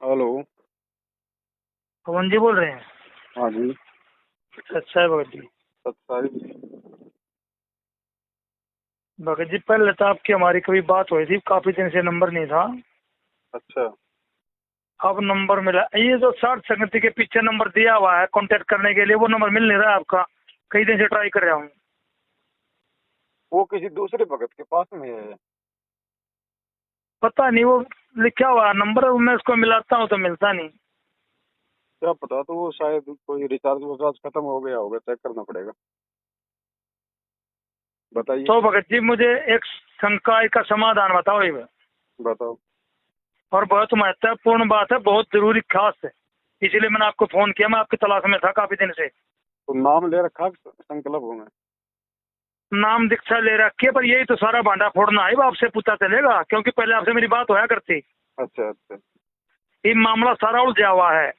Hello. पवन जी बोल रहे हैं। हाँ जी। अच्छा है भगत जी। सत्ताईस। भगत जी पहले तो आपकी हमारी कभी बात हुई थी, काफी दिन से नंबर नहीं था। अच्छा। अब नंबर मिला। ये जो साठ संगति के पीछे नंबर दिया हुआ है कांटेक्ट करने के लिए, वो नंबर मिल नहीं रहा है आपका। कई दिन से ट्राई कर रहा हूँ। वो किसी दूसरे भगत के पास में है। पता नहीं, वो लिखा हुआ है नंबर, मैं उसको मिलाता हूँ तो मिलता नहीं। क्या पता, तो वो शायद कोई रिचार्ज विचार्ज खत्म हो गया होगा, चेक करना पड़ेगा। बताइए। तो भगत जी मुझे एक शंका का समाधान बताओ ये। बताओ। और बहुत महत्वपूर्ण बात है, बहुत जरूरी खास है, इसलिए मैंने आपको फोन किया। मैं आपकी तलाश में था काफी दिन से। तो नाम ले रखा संकल्प हूँ मैं। नाम दीक्षा ले रखी है, पर यही तो सारा भांडा फोड़ना है। वो आपसे पूछा चलेगा, क्योंकि पहले आपसे मेरी बात होया करती। अच्छा अच्छा। ये मामला सारा उलझा हुआ है।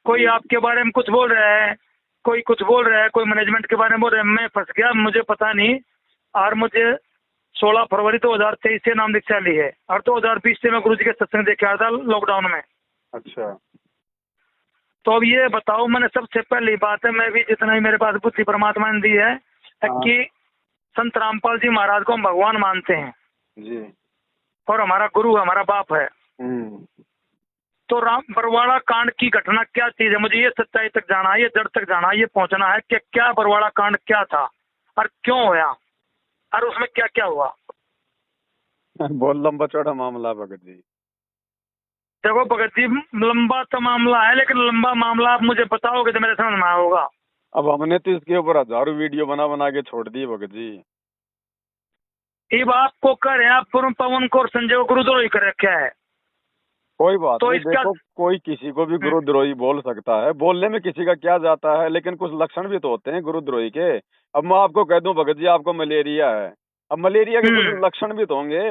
कोई जी। आपके बारे में कुछ बोल रहा है, कोई कुछ बोल रहा है, कोई मैनेजमेंट के बारे में बोल रहा है। मैं फंस गया, मुझे पता नहीं। और मुझे 16 फरवरी 2023 से नाम दीक्षा ली है, और 2020 से मैं गुरु जी के सत्संग देखे आया था लॉकडाउन में। अच्छा। तो अब ये बताओ, मैंने सबसे पहली बात है, मैं भी जितना ही मेरे पास बुद्धि परमात्मा ने दी है हाँ कि संत रामपाल जी महाराज को हम भगवान मानते हैं, जी। और हमारा गुरु हमारा बाप है। हम्म। तो राम बरवाड़ा कांड की घटना क्या चीज है, मुझे ये सच्चाई तक जाना है, ये जड़ तक जाना है, ये पहुंचना है कि क्या बरवाड़ा कांड क्या था और क्यों होया, और उसमें क्या क्या हुआ। बहुत लंबा चौड़ा मामला भगत जी। देखो भगत जी, लंबा तो मामला है, लेकिन लंबा मामला आप मुझे बताओगे तो मेरे समझ में आएगा। अब हमने तो इसके ऊपर हजारों वीडियो बना बना के छोड़ दी भगत जी। अब आपको कर आप पवन को और संजय को गुरुद्रोही कर रखा है। कोई बात तो नहीं, इसका देखो कोई किसी को भी गुरुद्रोही बोल सकता है, बोलने में किसी का क्या जाता है, लेकिन कुछ लक्षण भी तो होते हैं गुरुद्रोही के। अब मैं आपको कह दूं भगत जी आपको मलेरिया है, अब मलेरिया के कुछ हम्म लक्षण भी तो होंगे।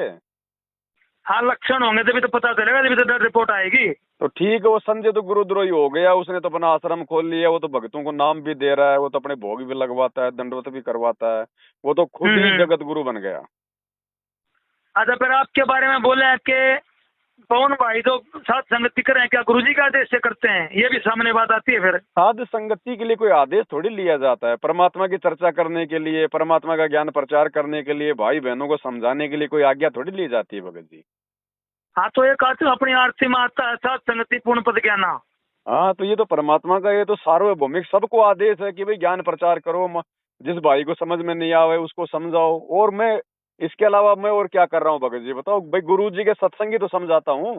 हाँ, लक्षण होंगे तभी तो पता चलेगा, तभी तो रिपोर्ट आएगी। तो ठीक है, वो संजय तो गुरुद्रोही हो गया, उसने तो अपना आश्रम खोल लिया, वो तो भक्तों को नाम भी दे रहा है, वो तो अपने भोग भी लगवाता है, दंडवत भी करवाता है, वो तो खुद ही हम्म। जगत गुरु बन गया। अच्छा, फिर आपके बारे में बोले हैं कि पवन भाई जो साथ संगति कर रहे हैं, क्या गुरुजी का आदेश से करते हैं? ये भी सामने बात आती है फिर। साध संगति के लिए कोई आदेश थोड़ी लिया जाता है, परमात्मा की चर्चा करने के लिए, परमात्मा का ज्ञान प्रचार करने के लिए, भाई बहनों को समझाने के लिए कोई आज्ञा थोड़ी ली जाती है भगत जी। हाँ, तो एक आते अपनी आरती में आता है साथ संगति पूर्ण पद ज्ञाना। हाँ, तो ये तो परमात्मा का, ये तो सार्वभौमिक सबको आदेश है कि भाई ज्ञान प्रचार करो, जिस भाई को समझ में नहीं आवे उसको समझाओ। और मैं इसके अलावा मैं और क्या कर रहा हूँ भगत जी बताओ, भाई गुरु जी के सत्संगी तो समझाता हूँ।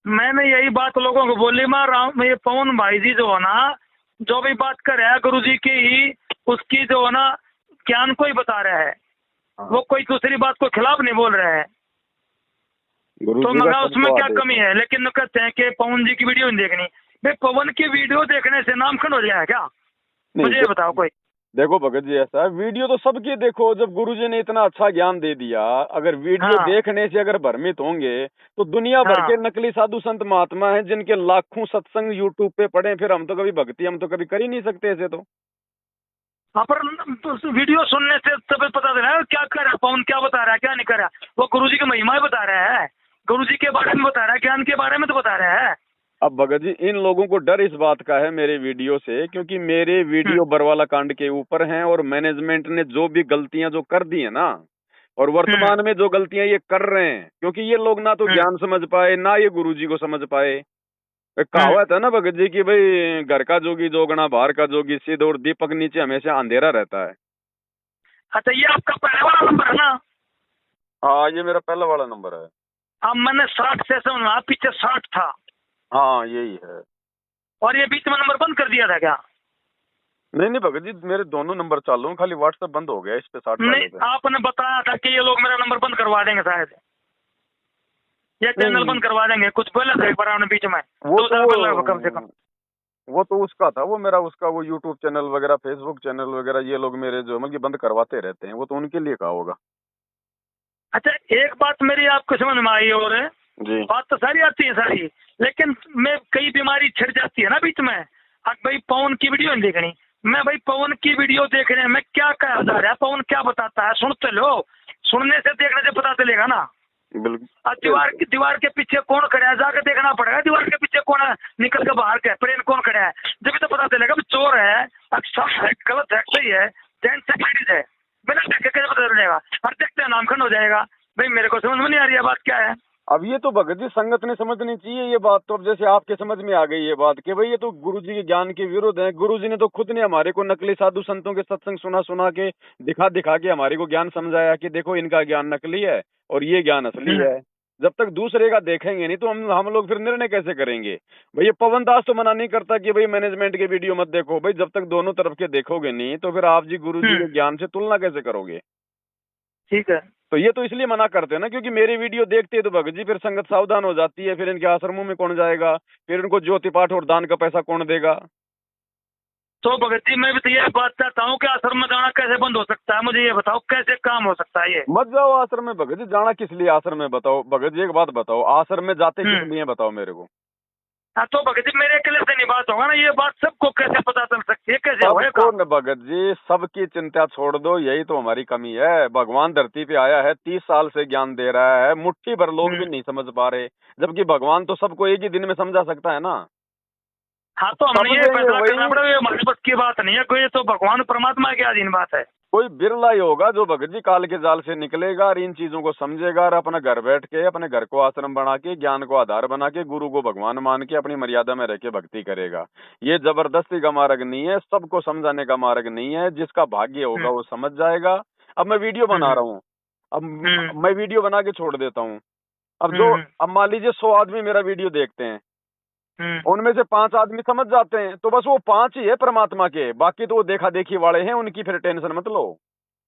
मैंने यही बात लोगों को बोली, मैं राम ये पवन भाई जी जो है ना, जो भी बात कर रहा है गुरु जी की ही, उसकी जो है ना ज्ञान को ही बता रहा है। हाँ, वो कोई दूसरी बात को खिलाफ नहीं बोल रहा है। गुरु तो जी का मगर उसमें सबको क्या आदेश कमी है। है? लेकिन कहते हैं कि पवन जी की वीडियो नहीं देखनी। भाई पवन की वीडियो देखने से नाम खंड हो जाएगा क्या? नहीं मुझे ये बताओ कोई। देखो भगत जी, ऐसा है, वीडियो तो सबकी देखो, जब गुरु जी ने इतना अच्छा ज्ञान दे दिया, अगर वीडियो हाँ देखने से अगर भ्रमित होंगे तो दुनिया भर के हाँ नकली साधु संत महात्मा हैं जिनके लाखों सत्संग यूट्यूब पे पड़े हैं, फिर हम तो कभी भक्ति हम तो कभी कर ही नहीं सकते ऐसे तो। हाँ, पर तो उस वीडियो सुनने से तभी पता चला है क्या कर रहा है पवन, क्या बता रहा है क्या नहीं कर रहा। वो गुरुजी की महिमा ही बता रहा है, गुरुजी के बारे में बता रहा है, ज्ञान के बारे में तो बता रहा है। अब भगत जी इन लोगों को डर इस बात का है मेरे वीडियो से, क्योंकि मेरे हम्म वीडियो बरवाला कांड के ऊपर हैं, और मैनेजमेंट ने जो भी गलतियां जो कर दी है ना, और हम्म वर्तमान में जो गलतियां ये कर रहे हैं, क्योंकि ये लोग ना तो हम्म ज्ञान समझ पाए ना ये गुरु जी को समझ पाए। एक हम्म। कहावत है ना भगत जी की, भाई घर का जोगी जोगना बाहर का जोगी सिद्ध, और दीपक नीचे हमेशा अंधेरा रहता है। अच्छा, ये आपका पहले वाला नंबर है ना? हाँ, ये मेरा पहला वाला नंबर है। अब मैंने 60 से समझा, पीछे 60 था, हाँ यही है। और ये बीच में नंबर बंद कर दिया था क्या? नहीं नहीं भगत जी, मेरे दोनों नंबर चालू हैं, खाली व्हाट्सएप बंद हो गया इस पे 60 नहीं, वाले पे। आपने बताया था कि ये लोग मेरा नंबर बंद करवा देंगे शायद, ये चैनल नहीं, बंद करवा देंगे, कुछ बोला था एक बार आपने बीच में, वो 2 साल पहले कम से कम। तो वो तो उसका था, वो मेरा उसका वो यूट्यूब चैनल वगैरह फेसबुक चैनल वगैरह ये लोग मेरे जो मतलब कि बंद करवाते रहते हैं, वो तो उनके लिए कहा होगा। अच्छा, एक बात मेरी आपको समझ में आई, और जी। बात तो सारी आती है सारी, लेकिन मैं कई बीमारी छिड़ जाती है ना बीच में। अब भाई पवन की वीडियो नहीं देखनी, मैं भाई पवन की वीडियो देखने में क्या कहा जा रहा है, पवन क्या बताता है सुनते लो, सुनने से देखने से पता चलेगा ना। अब बिल्कुल। दीवार के पीछे कौन खड़ा है जाकर देखना पड़ेगा, दीवार के पीछे कौन है, निकल के बाहर का प्लेन कौन खड़ा है, जब तो पता चलेगा भी चोर है, अच्छा है, गलत है, सही है, जेंट्स है, लेडीज है, बिना देखे कैसे पता चल जाएगा। हर देखते हैं नामखंड हो जाएगा। भाई मेरे को समझ में नहीं आ रही है बात क्या है। अब ये तो भगत जी संगत ने समझनी चाहिए ये बात। तो अब जैसे आपके समझ में आ गई ये बात कि भाई ये तो गुरु जी के ज्ञान के विरुद्ध है। गुरु जी ने तो खुद ने हमारे को नकली साधु संतों के सत्संग सुना सुना के दिखा दिखा के हमारे को ज्ञान समझाया कि देखो इनका ज्ञान नकली है और ये ज्ञान असली है। जब तक दूसरे का देखेंगे नहीं तो हम लोग फिर निर्णय कैसे करेंगे। भाई ये पवन दास तो मना नहीं करता कि भाई मैनेजमेंट के वीडियो मत देखो। भाई जब तक दोनों तरफ के देखोगे नहीं तो फिर आप जी गुरु जी के ज्ञान से तुलना कैसे करोगे। ठीक है, तो ये तो इसलिए मना करते हैं ना क्योंकि मेरी वीडियो देखते हैं तो भगत जी फिर संगत सावधान हो जाती है। फिर इनके आश्रमों में कौन जाएगा, फिर इनको ज्योति पाठ और दान का पैसा कौन देगा। तो भगत जी मैं भी तो ये बात चाहता हूँ कि आश्रम में जाना कैसे बंद हो सकता है, मुझे ये बताओ कैसे काम हो सकता है ये। मत जाओ आश्रम में भगत जी। जाना किस लिए आश्रम में बताओ। भगत जी एक बात बताओ, आश्रम में जाते किस लिए बताओ मेरे को। हाँ तो भगत जी मेरे अकेले से नहीं बात होगा ना, ये बात सबको कैसे पता चल सकती है, कैसे होगा। सबको भगत जी सबकी चिंता छोड़ दो, यही तो हमारी कमी है। भगवान धरती पे आया है 30 साल से ज्ञान दे रहा है, मुट्ठी भर लोग भी नहीं समझ पा रहे, जबकि भगवान तो सबको एक ही दिन में समझा सकता है ना। हाँ तो हमने ये फैसला करना पड़ा, ये हमारे बस की बात नहीं है कोई, तो भगवान परमात्मा की अधीन बात है। कोई बिरला ही होगा जो भगत जी काल के जाल से निकलेगा और इन चीजों को समझेगा और अपना घर बैठ के अपने घर को आश्रम बना के ज्ञान को आधार बना के गुरु को भगवान मान के अपनी मर्यादा में रह के भक्ति करेगा। ये जबरदस्ती का मार्ग नहीं है, सबको समझाने का मार्ग नहीं है। जिसका भाग्य होगा वो समझ जाएगा। अब मैं वीडियो बना रहा हूँ, अब मैं वीडियो बना के छोड़ देता हूँ। अब मान लीजिए 100 आदमी मेरा वीडियो देखते हैं, उनमें से 5 आदमी समझ जाते हैं तो बस वो 5 ही है परमात्मा के, बाकी तो वो देखा देखी वाले हैं, उनकी फिर टेंशन मत लो।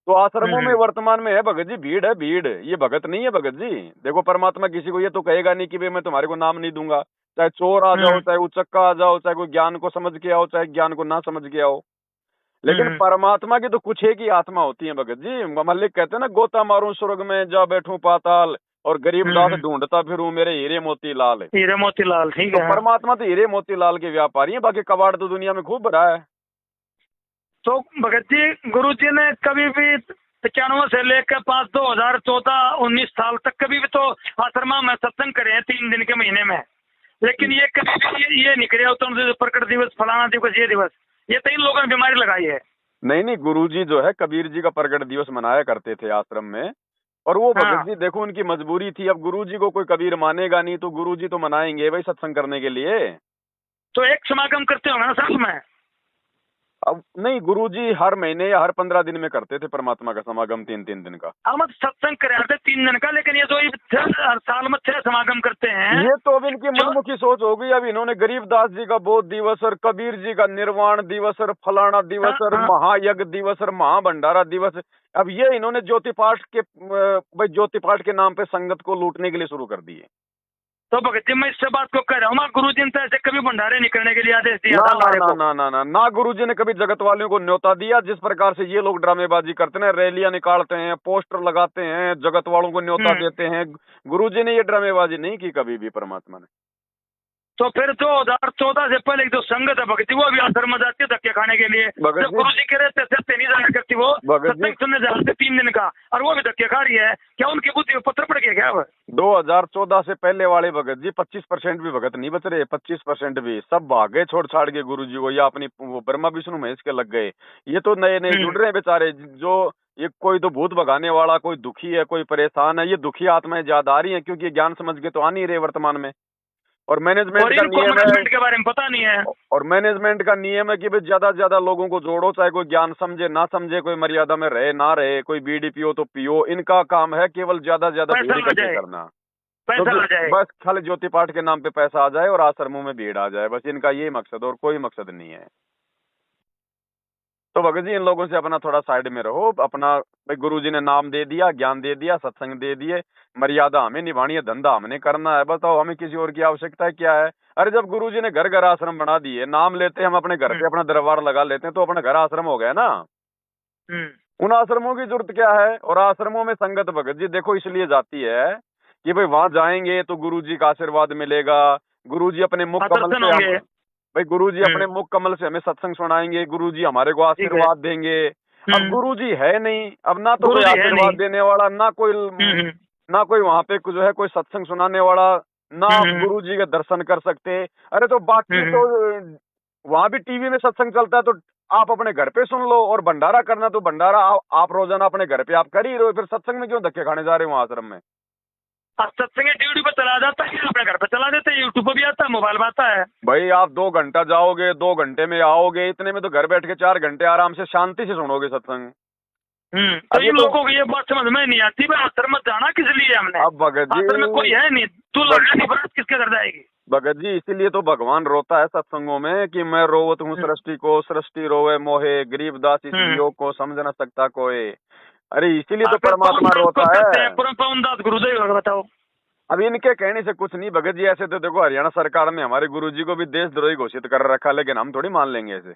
तो आश्रमों में वर्तमान में है भगत जी भीड़ है, भीड़। ये भगत नहीं है भगत जी। देखो परमात्मा किसी को ये तो कहेगा नहीं कि भाई मैं तुम्हारे को नाम नहीं दूंगा, चाहे चोर आ जाओ, चाहे उचक्का आ जाओ, चाहे कोई ज्ञान को समझ के आओ, चाहे ज्ञान को ना समझ के आओ। लेकिन परमात्मा की तो कुछ एक ही आत्मा होती है भगत जी। मल्लिक कहते हैं ना, गोता मारूं स्वर्ग में जा बैठूं पाताल और गरीब दास ढूंढता फिरूं मेरे हीरे मोती लाल। हीरे मोती लाल, ठीक है। परमात्मा तो हीरे मोती लाल के व्यापारी है, बाकी कबाड़ तो दुनिया में खूब भरा है। तो भगत जी गुरु जी ने कभी भी 95 से लेकर 5 2014-19 साल तक कभी भी तो आश्रमा में सत्संग करे हैं 3 दिन के महीने में, लेकिन ये कभी भी ये नहीं करे उत्तम प्रकट दिवस, फलाना दिवस, ये दिवस, ये 3 लोगों ने बीमारी लगाई है। नहीं, गुरुजी जो है कबीर जी का प्रकट दिवस मनाया करते थे आश्रम में, और वो भगत जी देखो उनकी मजबूरी थी। अब गुरुजी को कोई कबीर मानेगा नहीं तो गुरुजी तो मनाएंगे भाई सत्संग करने के लिए। तो एक समागम करते होंगे ना साथ में। अब नहीं, गुरुजी हर महीने या हर 15 दिन में करते थे परमात्मा का समागम 3-3 दिन का। हम सत्संग कराते 3 दिन का, लेकिन ये तो हर साल में 6 समागम करते हैं। ये तो अब इनकी मनमुखी सोच हो गई। अब इन्होंने गरीबदास जी का बोध दिवस और कबीर जी का निर्वाण दिवस और फलाना दिवस और महायज्ञ दिवस और महाभंडारा दिवस, अब ये इन्होंने ज्योति पाठ के नाम पे संगत को लूटने के लिए शुरू कर दिए। तो भगत जी मैं इस बात को कह रहा हूँ, गुरु जी ने ऐसे कभी भंडारे नहीं करने के लिए आदेश दिया था? ना गुरु जी ने कभी जगत वालियों को न्योता दिया। जिस प्रकार से ये लोग ड्रामेबाजी करते हैं, रैलियां निकालते हैं, पोस्टर लगाते हैं, जगत वालों को न्योता देते हैं, गुरु जी ने ये ड्रामेबाजी नहीं की कभी भी परमात्मा ने। तो फिर 2014 से पहले जो संगत है भगत जी वो भी आश्रम में जाती है धक्के खाने के लिए। जब गुरु जी कह रहे थे सत्य नहीं जाया करती, वो सत्संग सुनने जा रहे थे 3 दिन का, और वो भी धक्के खा रही है। क्या उनकी बुद्धि पत्थर पड़ गया क्या? 2014 से पहले वाले भगत जी 25% भी भगत नहीं बच रहे। 25% भी सब भागे छोड़ छाड़ के गुरु जी को, या अपनी ब्रह्मा विष्णु महेश के लग गए। ये तो नए नए जुड़ रहे हैं बेचारे। जो ये कोई तो भूत भगाने वाला, कोई दुखी है, कोई परेशान है, ये दुखी आत्माएं ज्यादा आ रही है क्योंकि ज्ञान समझ के तो आ नहीं रहे वर्तमान में। और मैनेजमेंट का नियम है, के बारे में पता नहीं है, और मैनेजमेंट का नियम है कि भाई ज्यादा से ज्यादा लोगों को जोड़ो, चाहे कोई ज्ञान समझे ना समझे, कोई मर्यादा में रहे ना रहे, कोई बीड़ी पियो तो पियो। इनका काम है केवल ज्यादा से ज्यादा भीड़ इकट्ठी करना। तो बस खाली ज्योति पाठ के नाम पे पैसा आ जाए और आश्रमों में भीड़ आ जाए, बस इनका यही मकसद और कोई मकसद नहीं है। तो भगत जी इन लोगों से अपना थोड़ा साइड में रहो। अपना भाई गुरु जी ने नाम दे दिया, ज्ञान दे दिया, सत्संग दे दिए, मर्यादा हमें निभानी है, धंधा हमने करना है। बताओ हमें किसी और की आवश्यकता है क्या है? अरे जब गुरु जी ने घर घर आश्रम बना दिए, नाम लेते हैं हम अपने घर पे अपना दरबार लगा लेते हैं, तो अपना घर आश्रम हो गया ना। उन आश्रमों की जरूरत क्या है? और आश्रमों में संगत भगत जी देखो इसलिए जाती है कि भाई वहां जाएंगे तो गुरु जी का आशीर्वाद मिलेगा। गुरु जी अपने मुख कमल से भाई गुरु जी अपने मुख कमल से हमें सत्संग सुनाएंगे, गुरु जी हमारे को आशीर्वाद देंगे। अब गुरु जी है नहीं, अब ना तो कोई आशीर्वाद देने वाला, ना कोई वहां पे जो है कोई सत्संग सुनाने वाला, ना आप गुरुजी के दर्शन कर सकते। अरे तो बाकी तो वहां भी टीवी में सत्संग चलता है, तो आप अपने घर पे सुन लो, और भंडारा करना तो भंडारा आप रोजाना अपने घर पे आप कर ही रहे हो, फिर सत्संग में क्यों धक्के खाने जा रहे हो वहां आश्रम में? सत्संग ड्यूटी पे चला जाता है, अपने घर पे चला देते हैं, यूट्यूब पे भी आता है, मोबाइल में आता है। भाई आप 2 घंटा जाओगे, 2 घंटे में आओगे, इतने में तो घर बैठ के 4 घंटे आराम से शांति से सुनोगे सत्संग। तो इन लोगों को ये बात समझ में नहीं आती, भाई आश्रम में जाना किस लिए हमने? अब भगत जी, आश्रम में कोई है नहीं, तू लगा नहीं, बात किसके घर जाएगी? भगत जी इसीलिए तो भगवान रोता है सत्संगों में कि मैं रोवत हूँ सृष्टि को, सृष्टि रोवे मोहे, गरीब दास इस योग को समझ न सकता कोई। अरे इसीलिए तो परमात्मा रोता है। पवन दास गुरुदेव बताओ। अब इनके कहने से कुछ नहीं भगत जी, ऐसे तो देखो हरियाणा सरकार ने हमारे गुरुजी को भी देशद्रोही घोषित कर रखा, लेकिन हम थोड़ी मान लेंगे ऐसे।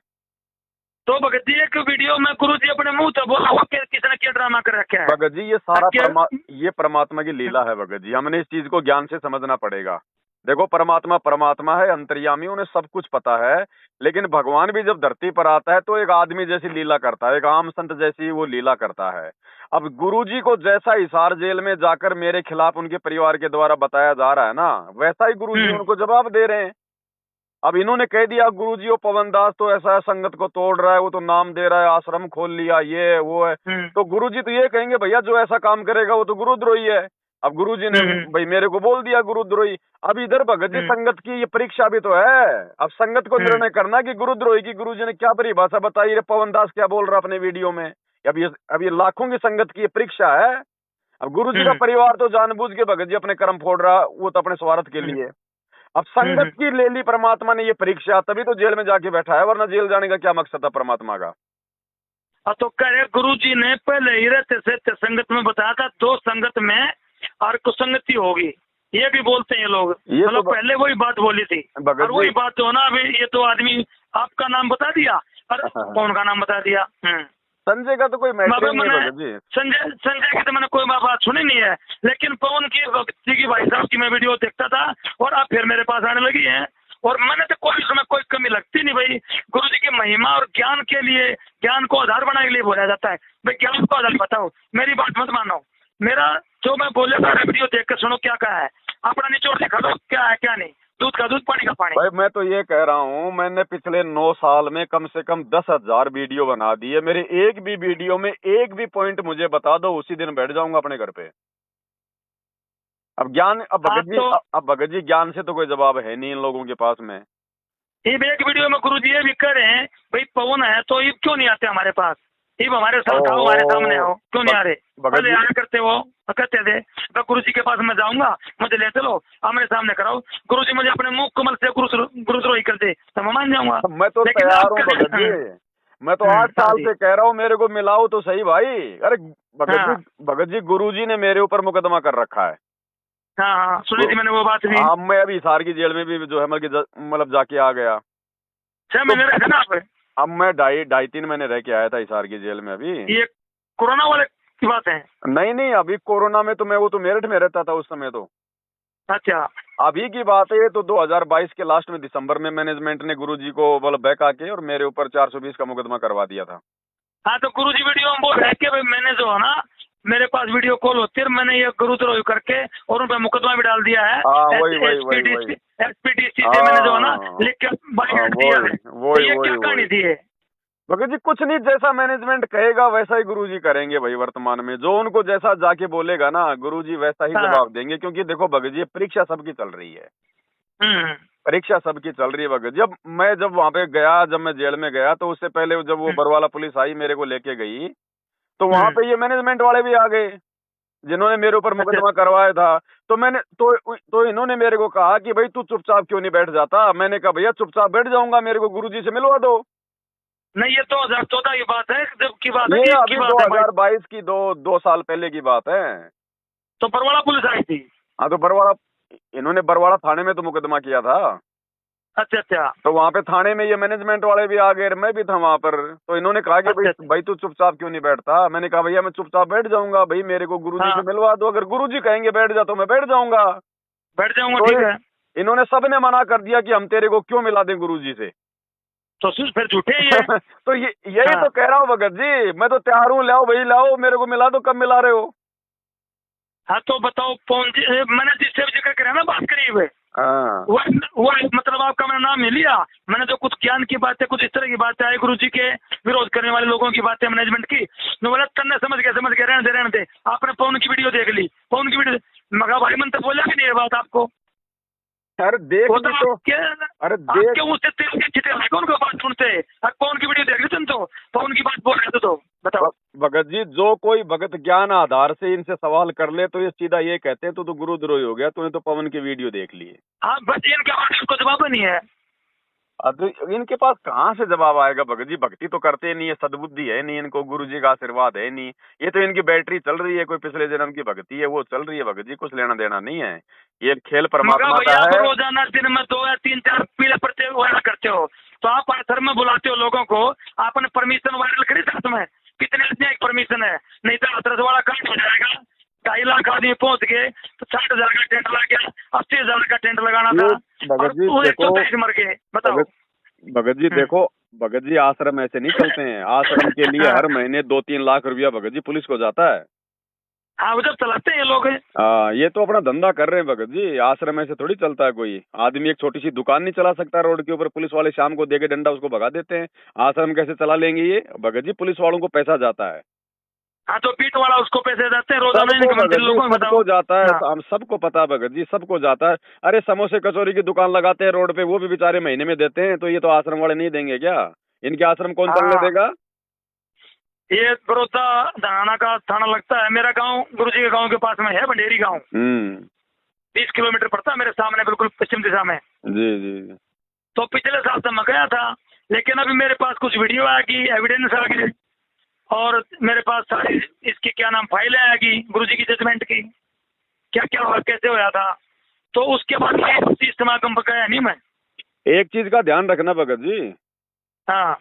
तो भगत जी एक वीडियो में गुरुजी अपने मुंह से बोला किसने क्या ड्रामा कर रखा है? भगत जी ये सारा ये परमात्मा की लीला है भगत जी, हमने इस चीज को ज्ञान से समझना पड़ेगा। देखो परमात्मा परमात्मा है, अंतर्यामी, उन्हें सब कुछ पता है, लेकिन भगवान भी जब धरती पर आता है तो एक आदमी जैसी लीला करता है, एक आम संत जैसी वो लीला करता है। अब गुरुजी को जैसा हिसार जेल में जाकर मेरे खिलाफ उनके परिवार के द्वारा बताया जा रहा है ना, वैसा ही गुरुजी उनको जवाब दे रहे हैं। अब इन्होंने कह दिया गुरुजी वो पवन दास तो ऐसा है, संगत को तोड़ रहा है, वो तो नाम दे रहा है, आश्रम खोल लिया, ये वो है, तो गुरुजी तो ये कहेंगे भैया जो ऐसा काम करेगा वो तो गुरुद्रोही है। अब गुरुजी ने भाई मेरे को बोल दिया गुरुद्रोही। अब इधर भगत जी संगत की ये परीक्षा भी तो है, अब संगत को निर्णय करना कि गुरुद्रोही की गुरुजी ने क्या परिभाषा बताई, रे पवन दास क्या बोल रहा अपने वीडियो में। अब ये लाखों की संगत की ये परीक्षा है। अब गुरुजी का परिवार तो जानबूझ के भगत जी अपने कर्म फोड़ रहा, वो तो अपने स्वार्थ के लिए। अब संगत की ले ली परमात्मा ने ये परीक्षा, तभी तो जेल में जाके बैठा है, वरना जेल जाने का क्या मकसद था परमात्मा का? तो करे गुरुजी ने पहले ही रहते से संगत में बताया था, 2 संगत में और कुसंगति होगी, ये भी बोलते हैं ये लोग। मतलब तो पहले वही बात बोली थी, और वही बात तो ना अभी ये तो आदमी आपका नाम बता दिया और कौन का नाम बता दिया। संजय का तो कोई मैटर नहीं है जी। संजय की तो मैंने कोई बात सुनी नहीं है, लेकिन पवन की भक्ति की भाई साहब की मैं वीडियो देखता था, और अब फिर मेरे पास आने लगी है, और मैंने तो कोई उसमें कोई कमी लगती नहीं। भाई गुरु जी की महिमा और ज्ञान के लिए, ज्ञान को आधार बनाने के लिए बोला जाता है। भाई ज्ञान को आधार बताओ, मेरी बात मत मानो, मेरा जो मैं बोले सारा वीडियो देख कर सुनो क्या कहा है, अपना निचोड़ दिखा दो क्या है क्या नहीं, दूध का दूध पानी का पानी। भाई मैं तो ये कह रहा हूँ, मैंने पिछले 9 साल में कम से कम 10,000 वीडियो बना दी है, मेरे एक भी वीडियो में एक भी पॉइंट मुझे बता दो, उसी दिन बैठ जाऊंगा अपने घर पे। अब ज्ञान, अब भगत जी ज्ञान से तो कोई जवाब है नहीं इन लोगों के पास में। ये एक वीडियो में गुरु जी ये भी कह रहे हैं, भाई पवन है तो ये क्यों नहीं आते हमारे पास, ये हमारे साथ आओ, हमारे सामने आओ, क्यों नहीं आ रहे? पहले आया करते वो कहते थे तो गुरु जी के पास मैं जाऊंगा, मुझे ले चलो, आमने सामने कराओ, गुरु जी मुझे अपने मुख कमल से गुरुद्रोही कर दे तो मैं मान जाऊंगा। मैं तो तैयार हूँ भगत जी, मैं तो 8 साल से कह रहा हूँ मेरे को मिलाओ तो सही भाई। अरे भगत जी गुरु जी ने मेरे ऊपर मुकदमा कर रखा है। हाँ सुनी थी मैंने वो बात भी। हाँ मैं अभी हिसार की जेल में भी जो है मतलब जाके आ गया। 6 महीने रहे ना आप? अब मैं 2.5-3 महीने रह के आया था हिसार की जेल में। अभी ये कोरोना वाले की बात है? नहीं अभी कोरोना में तो मैं वो तो मेरठ में रहता था उस समय तो। अच्छा अभी की बात है तो 2022 के लास्ट में दिसंबर में मैनेजमेंट ने गुरुजी को मतलब बैक आके और मेरे ऊपर 420 का मुकदमा करवा दिया था। हाँ तो गुरुजी वीडियो में बोल रहे कि भाई मैंने जो है ना, मेरे पास वीडियो कॉल होती है, मैंने ये गुरुद्रोही करके और उन पर मुकदमा भी डाल दिया है। एसपीडीसी से मैंने जो है ना लिख के दिया है। तो ये क्या कहानी थी? भगत जी कुछ नहीं, जैसा मैनेजमेंट कहेगा वैसा ही गुरुजी करेंगे भाई। वर्तमान में जो उनको जैसा जाके बोलेगा ना गुरुजी वैसा ही जवाब देंगे, क्योंकि देखो भगत जी परीक्षा सबकी चल रही है, परीक्षा सबकी चल रही है भगत जी। जब वहाँ पे गया, जब मैं जेल में गया तो उससे पहले जब वो बरवाला पुलिस आई मेरे को लेके गई तो वहाँ पे ये मैनेजमेंट वाले भी आ गए जिन्होंने मेरे ऊपर मुकदमा करवाया था। तो मैंने तो इन्होंने मेरे को कहा कि भाई तू चुपचाप क्यों नहीं बैठ जाता। मैंने कहा भैया चुपचाप बैठ जाऊंगा, मेरे को गुरुजी से मिलवा दो। नहीं ये 2014 की बात है, जब की बात है? ये अभी 2022 की 2 साल पहले की बात है। तो बरवाड़ा पुलिस आई थी? हाँ तो इन्होंने बरवाड़ा थाने में तो मुकदमा किया था। अच्छा तो वहाँ पे थाने में ये मैनेजमेंट वाले भी आ गए, मैं भी था वहाँ पर। तो इन्होंने कहा कि भाई तू चुपचाप क्यों नहीं बैठता। मैंने कहा भैया मैं चुपचाप बैठ जाऊंगा, भाई मेरे को गुरुजी से मिलवा दो, अगर गुरुजी कहेंगे बैठ जा तो मैं बैठ जाऊंगा। ठीक है। इन्होंने सबने मना कर दिया कि हम तेरे को क्यों मिला दें गुरुजी से। तो फिर झूठे ही है। तो यही तो कह रहा हूँ भगत जी, मैं तो तैयार हूँ, लाओ भाई लाओ, मेरे को मिला दो। कब मिला रहे हो? हाँ तो बताओ मैंने जिससे करके रहना बात करीब। हाँ वो मतलब आपका मैंने नाम नहीं लिया, मैंने जो कुछ ज्ञान की बातें, कुछ इस तरह की बातें आई, गुरु जी के विरोध करने वाले लोगों की बातें, मैनेजमेंट की, मैं बोला करने समझ गया, रहने दे। आपने पवन की वीडियो देख ली, पवन की वीडियो, मगा भाई मन तो बोला कि नहीं ये बात आपको? अरे देख वो ली तो तो, अरे देख, आपके मुंह से तेल के छिटे कौन को बात सुनते? पवन की वीडियो देख ली तुम तो, पवन की बात बोल रहे थे तो बताओ। भगत जी जो कोई भगत ज्ञान आधार से इनसे सवाल कर ले तो ये सीधा ये कहते हैं तो गुरुद्रोही हो गया, तूने तो पवन की वीडियो देख ली है। हाँ बस इनके पास उसको जवाब नहीं है। अब इनके पास कहाँ से जवाब आएगा भगत जी, भक्ति तो करते नहीं है, सद्बुद्धि है नहीं इनको, गुरु जी का आशीर्वाद है नहीं, ये तो इनकी बैटरी चल रही है, कोई पिछले जन्म की भक्ति है वो चल रही है भगत जी, कुछ लेना देना नहीं है, ये खेल परमात्मा का भैया है। रोजाना दिन में 2 या 3-4 पीले पड़ते वायरल करते हो, तो आप आश्रम में बुलाते हो लोगों को, आपने परमिशन वायरल करी साथ में? कितने आदमी एक परमिशन है? नहीं तो हाथरस वाला काट हो जाएगा, 2.5 लाख आदमी पहुंच गए तो 60,000 का टेंट लग गया, 80,000 का टेंट लगाना था और पूरे 24 मर गए, बताओ। भगत जी देखो, भगत जी आश्रम ऐसे नहीं चलते हैं, आश्रम के लिए हर महीने 2-3 लाख रुपया भगत जी पुलिस को जाता है। हाँ वो जब चलाते हैं ये लोग। ये तो अपना धंधा कर रहे हैं भगत जी, आश्रम ऐसे थोड़ी चलता है, कोई आदमी एक छोटी सी दुकान नहीं चला सकता रोड के ऊपर, पुलिस वाले शाम को देके डंडा उसको भगा देते हैं, आश्रम कैसे चला लेंगे ये भगत जी, पुलिस वालों को पैसा जाता है। हाँ तो पीठ वाला उसको पैसे देते हैं रोजाना, सबको जाता है, हम सबको पता है भगत जी, सबको जाता है। अरे समोसे कचौरी की दुकान लगाते हैं रोड पे, वो भी बेचारे महीने में देते हैं, तो ये तो आश्रम वाले नहीं देंगे क्या? इनके आश्रम कौन चलने देगा? ये बड़ौदा धनाना का थाना लगता है, मेरा गांव गुरुजी के गांव के पास में है, बंडेरी गांव। 20 किलोमीटर पड़ता है मेरे सामने, बिल्कुल पश्चिम दिशा में। जी जी। तो पिछले साल तो मैं गया था, लेकिन अभी मेरे पास कुछ वीडियो आ गई, एविडेंस आ गई, और मेरे पास सारी इसकी क्या नाम फाइलें आ गई गुरुजी की जजमेंट की, क्या क्या हुआ, कैसे होया था। तो उसके बाद में समागम पर गया नहीं मैं। एक चीज का ध्यान रखना भगत जी, हाँ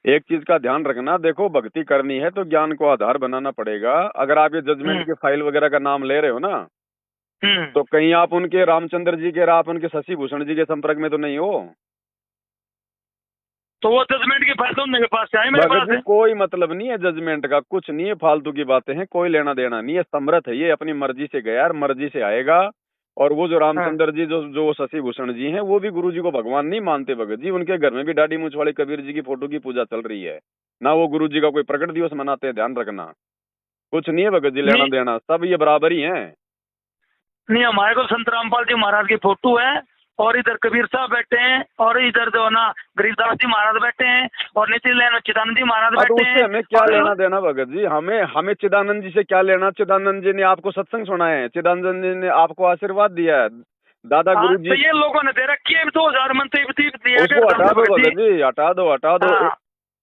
एक चीज का ध्यान रखना, देखो भक्ति करनी है तो ज्ञान को आधार बनाना पड़ेगा। अगर आप ये जजमेंट के फाइल वगैरह का नाम ले रहे हो ना, तो कहीं आप उनके रामचंद्र जी के, आप उनके शशि भूषण जी के संपर्क में तो नहीं हो? तो वो जजमेंट की फाइल उनके पास से आई मेरे पास है। कोई मतलब नहीं है जजमेंट का, कुछ नहीं है, फालतू की बातें हैं, कोई लेना देना नहीं है। समर्थ है ये, अपनी मर्जी से गया, मर्जी से आएगा। और वो जो रामचंद्र जी, जो शशि भूषण जी हैं, वो भी गुरु जी को भगवान नहीं मानते भगत जी, उनके घर में भी दाढ़ी मूंछ वाले कबीर जी की फोटो की पूजा चल रही है ना, वो गुरु जी का कोई प्रकट दिवस मनाते हैं, ध्यान रखना। कुछ नहीं है भगत जी लेना देना, सब ये बराबर ही है। नहीं, हमारे को संत रामपाल जी महाराज की फोटो है, और इधर कबीर साहब बैठे हैं, और इधर जो है ना गरीबदास जी महाराज बैठे हैं, और नीचे लेन चिदानंद जी महाराज बैठे हैं। हमें क्या लेना देना भगत जी, हमें चिदानंद जी से क्या लेना? चिदानंद जी ने आपको सत्संग सुनाए हैं, चिदानंद जी ने आपको आशीर्वाद दिया है, दादा गुरु जी। तो ये लोगों ने दे रखी है 2000 मन तो हटा दो भगत जी, हटा दो।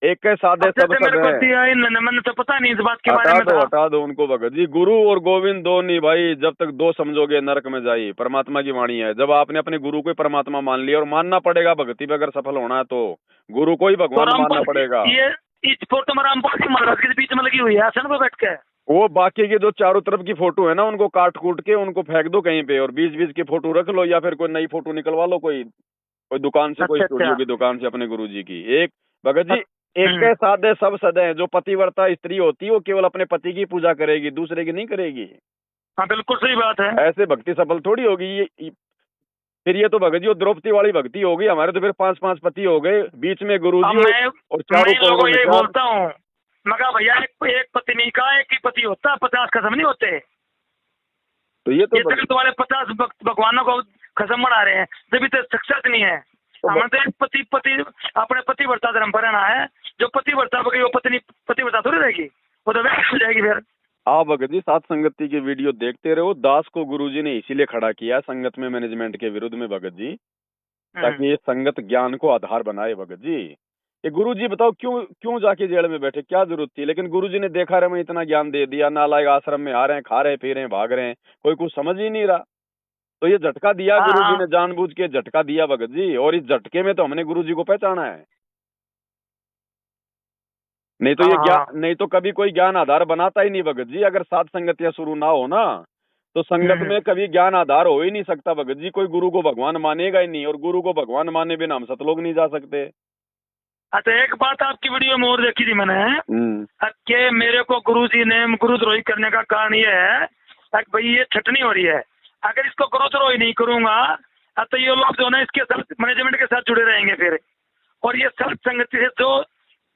एक के साधे सब मैंने तो पता नहीं इस बात के बारे में। हटा दो उनको भगत जी, गुरु और गोविंद दो नहीं भाई, जब तक 2 समझोगे नरक में जाइए, परमात्मा की वाणी है। जब आपने अपने गुरु को परमात्मा मान लिया, और मानना पड़ेगा भक्ति में अगर सफल होना है तो गुरु को ही भगवान मानना पड़ेगा। ये इस फोटो में रामपाल जी महाराज के बीच में लगी हुई है आसन पे बैठ के, वो बाकी की जो चारों तरफ की फोटो है ना, उनको काट कूट के उनको फेंक दो कहीं पे, और बीच की फोटो रख लो, या फिर कोई नई फोटो निकलवा लो, कोई दुकान से, कोई स्टूडियो की दुकान से अपने गुरु जी की। एक भगत जी, एक के साधे सब सदे, जो पतिव्रता स्त्री होती है वो केवल अपने पति की पूजा करेगी, दूसरे की नहीं करेगी। हाँ बिल्कुल सही बात है। ऐसे भक्ति सफल थोड़ी होगी ये। फिर ये तो भगत जी वो द्रौपदी वाली भक्ति होगी, हमारे तो फिर 5-5 पति हो गए, बीच में गुरु जी और चारों लोगों ये बोलता हूँ, मगर भैया एक पत्नी का एक ही पति होता है, 50 खसम नहीं होते। तो ये तो वाले 50 भगवानों को खसम बना रहे हैं, जब तो सक्सेस नहीं है। हमें तो एक पति अपने पतिव्रता धर्म पर रहना है, जो पतिव्रता हो गई वो पत्नी पतिव्रता थोड़ी रहेगी, वो तो वैसे हो जाएगी। फिर आप भगत जी साथ संगति की वीडियो देखते रहो। दास को गुरुजी ने इसीलिए खड़ा किया संगत में मैनेजमेंट के विरुद्ध में भगत जी, ताकि ये संगत ज्ञान को आधार बनाए भगत जी। ये गुरुजी बताओ क्यों जाके जेल में बैठे, क्या जरूरत थी? लेकिन गुरुजी ने देखा रहे मैं इतना ज्ञान दे दिया, नालायक आश्रम में आ रहे हैं, खा रहे हैं, पी रहे हैं, भाग रहे हैं, कोई कुछ समझ ही नहीं रहा, तो ये झटका दिया गुरुजी ने, जानबूझ के झटका दिया भगत जी। और इस झटके में तो हमने गुरुजी को पहचाना है, नहीं तो नहीं तो कभी कोई ज्ञान आधार बनाता ही नहीं भगत जी। अगर सात संगतियां शुरू ना हो ना, तो संगत में कभी ज्ञान आधार हो ही नहीं सकता भगत जी। कोई गुरु को भगवान मानेगा ही नहीं, और गुरु को भगवान माने बिना हम सतलोक नहीं जा सकते। अच्छा, एक बात आपकी वीडियो में और देखी थी मैंने कि मेरे को गुरुजी ने गुरुद्रोही करने का कारण ये है भाई, ये छटनी हो रही है। अगर इसको गुरुद्रोही नहीं करूंगा तो ये लोग जो ना इसके साथ मैनेजमेंट के साथ जुड़े रहेंगे फिर। और ये सत संगति से जो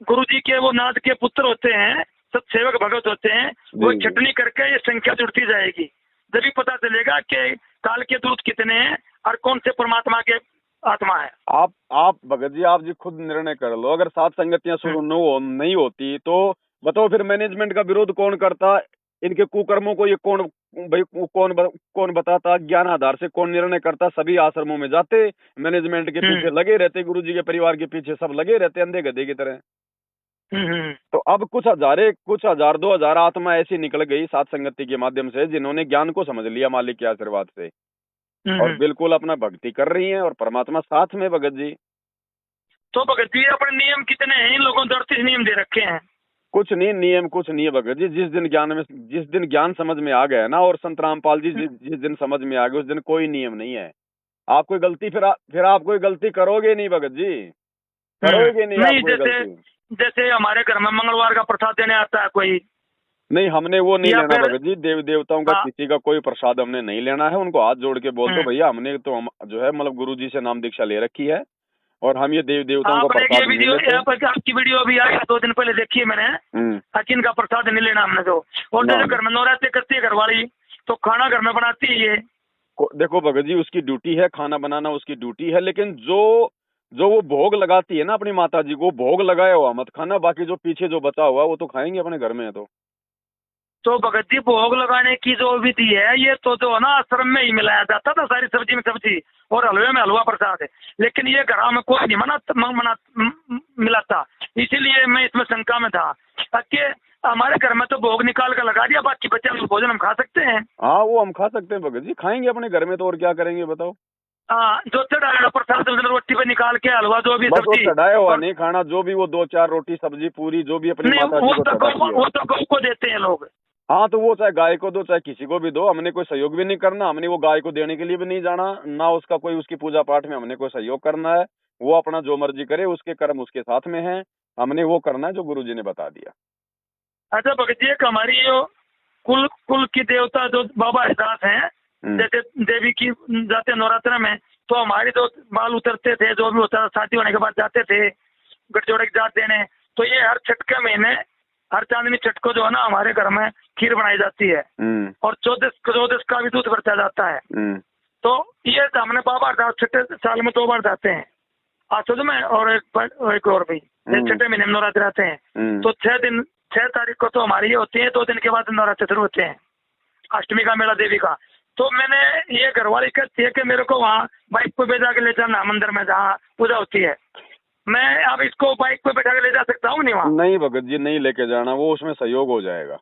गुरु जी के वो नाथ के पुत्र होते हैं, सत्सेवक भगत होते हैं, वो जी, जी। छटनी करके ये संख्या जुड़ती जाएगी। जब पता चलेगा कि काल के दूत कितने हैं और कौन से परमात्मा के आत्मा है। आप भगत जी, आप जी खुद निर्णय कर लो। अगर सात संगतियां शुरू नहीं होती तो बताओ फिर मैनेजमेंट का विरोध कौन करता? इनके कुकर्मों को ये कौन भाई कौन बताता? ज्ञान आधार से कौन निर्णय करता? सभी आश्रमों में जाते, मैनेजमेंट के पीछे लगे रहते, गुरुजी के परिवार के पीछे सब लगे रहते अंधे गधे की तरह। तो अब कुछ हजार 2000 आत्मा ऐसी निकल गई सात संगति के माध्यम से, जिन्होंने ज्ञान को समझ लिया मालिक के आशीर्वाद से, और बिल्कुल अपना भक्ति कर रही हैं, और परमात्मा साथ में भगत जी। तो भगत जी अपने नियम कितने हैं? इन लोगों ने 38 नियम दे रखे हैं। कुछ नहीं, नियम कुछ नहीं है भगत जी। जिस दिन ज्ञान समझ में आ गया ना, और संत रामपाल जी जिस दिन समझ में आ गए, उस दिन कोई नियम नहीं है। आप कोई गलती फिर आप कोई गलती करोगे नहीं भगत जी, करोगे नहीं आप कोई गलती। जैसे हमारे घर में मंगलवार का प्रसाद देने आता है कोई, नहीं, हमने वो नहीं लेना भगत जी। देवी देवताओं का किसी का कोई प्रसाद हमने नहीं लेना है। उनको हाथ जोड़ के बोल दो भैया, हमने तो जो है मतलब गुरु जी से नाम दीक्षा ले रखी है, और हम ये देवी देवताओं का प्रसाद नहीं लेते। आपकी वीडियो अभी आई 2 दिन पहले देखी है मैंने, इनका प्रसाद नहीं लेना हमने तो। और जो घर में नौराते करती है घरवाली, तो खाना घर में बनाती है ये। देखो भगत जी, उसकी ड्यूटी है, खाना बनाना उसकी ड्यूटी है, लेकिन जो वो भोग लगाती है ना अपनी माता जी को, भोग लगाया हुआ मत खाना, बाकी जो पीछे जो बचा हुआ वो तो खाएंगे अपने घर में। तो भगत जी भोग लगाने की जो विधि है, ये तो जो है ना आश्रम में ही मिलाया जाता था, सारी सब्जी में सब्जी और हलवे में हलवा प्रसाद है, लेकिन ये घर में कोई नहीं मिलाता। इसीलिए मैं इसमें शंका में था कि हमारे घर में तो भोग निकाल कर लगा दिया, बाकी बच्चे भोजन हम खा सकते हैं। हाँ, वो हम खा सकते हैं भगत जी, खाएंगे अपने घर में तो, और क्या करेंगे बताओ। हाँ, जो चढ़ाया प्रसाद रोटी पे निकाल के हलवा जो भी सब्जी चढ़ाया हुआ नहीं खाना, जो भी वो 2-4 रोटी सब्जी पूरी जो भी अपनी माता जी को वो तो गौ को देते हैं लोग। हाँ, तो वो चाहे गाय को दो चाहे किसी को भी दो, हमने कोई सहयोग भी नहीं करना। हमने वो गाय को देने के लिए भी नहीं जाना ना, उसका कोई उसकी पूजा पाठ में हमने कोई सहयोग करना है। वो अपना जो मर्जी करे, उसके कर्म उसके साथ में है, हमने वो करना है जो गुरुजी ने बता दिया। अच्छा भगत जी, एक हमारी कुल की देवता जो बाबा हरिदास हैं, जैसे देवी की जाते नवरात्र में, तो हमारे जो बाल उतरते थे, जो भी होता था, शादी होने के बाद जाते थे गठजोड़े की जात देने, तो ये हर छठ के महीने, हर चांदनी छठ को जो है ना हमारे घर में खीर बनाई जाती है, और 14 का भी दूध बरता जाता है। तो ये हमने बाबा हरिदास छठे साल में 2 बार जाते हैं, आसुद में और एक और भी, छठे महीने में नवरात्र आते हैं। तो 6 तारीख को तो हमारी ये होती है, 2 दिन के बाद नवरात्र शुरू होते हैं, अष्टमी का मेला देवी का। तो मैंने ये घरवाली कहती है कि मेरे को वहाँ बाइक पे भेजा के ले जाना मंदिर में जहाँ पूजा होती है। मैं अब इसको बाइक पे बैठा के ले जा सकता हूँ नहीं वहाँ? नहीं भगत जी, नहीं लेके जाना, वो उसमें सहयोग हो जाएगा।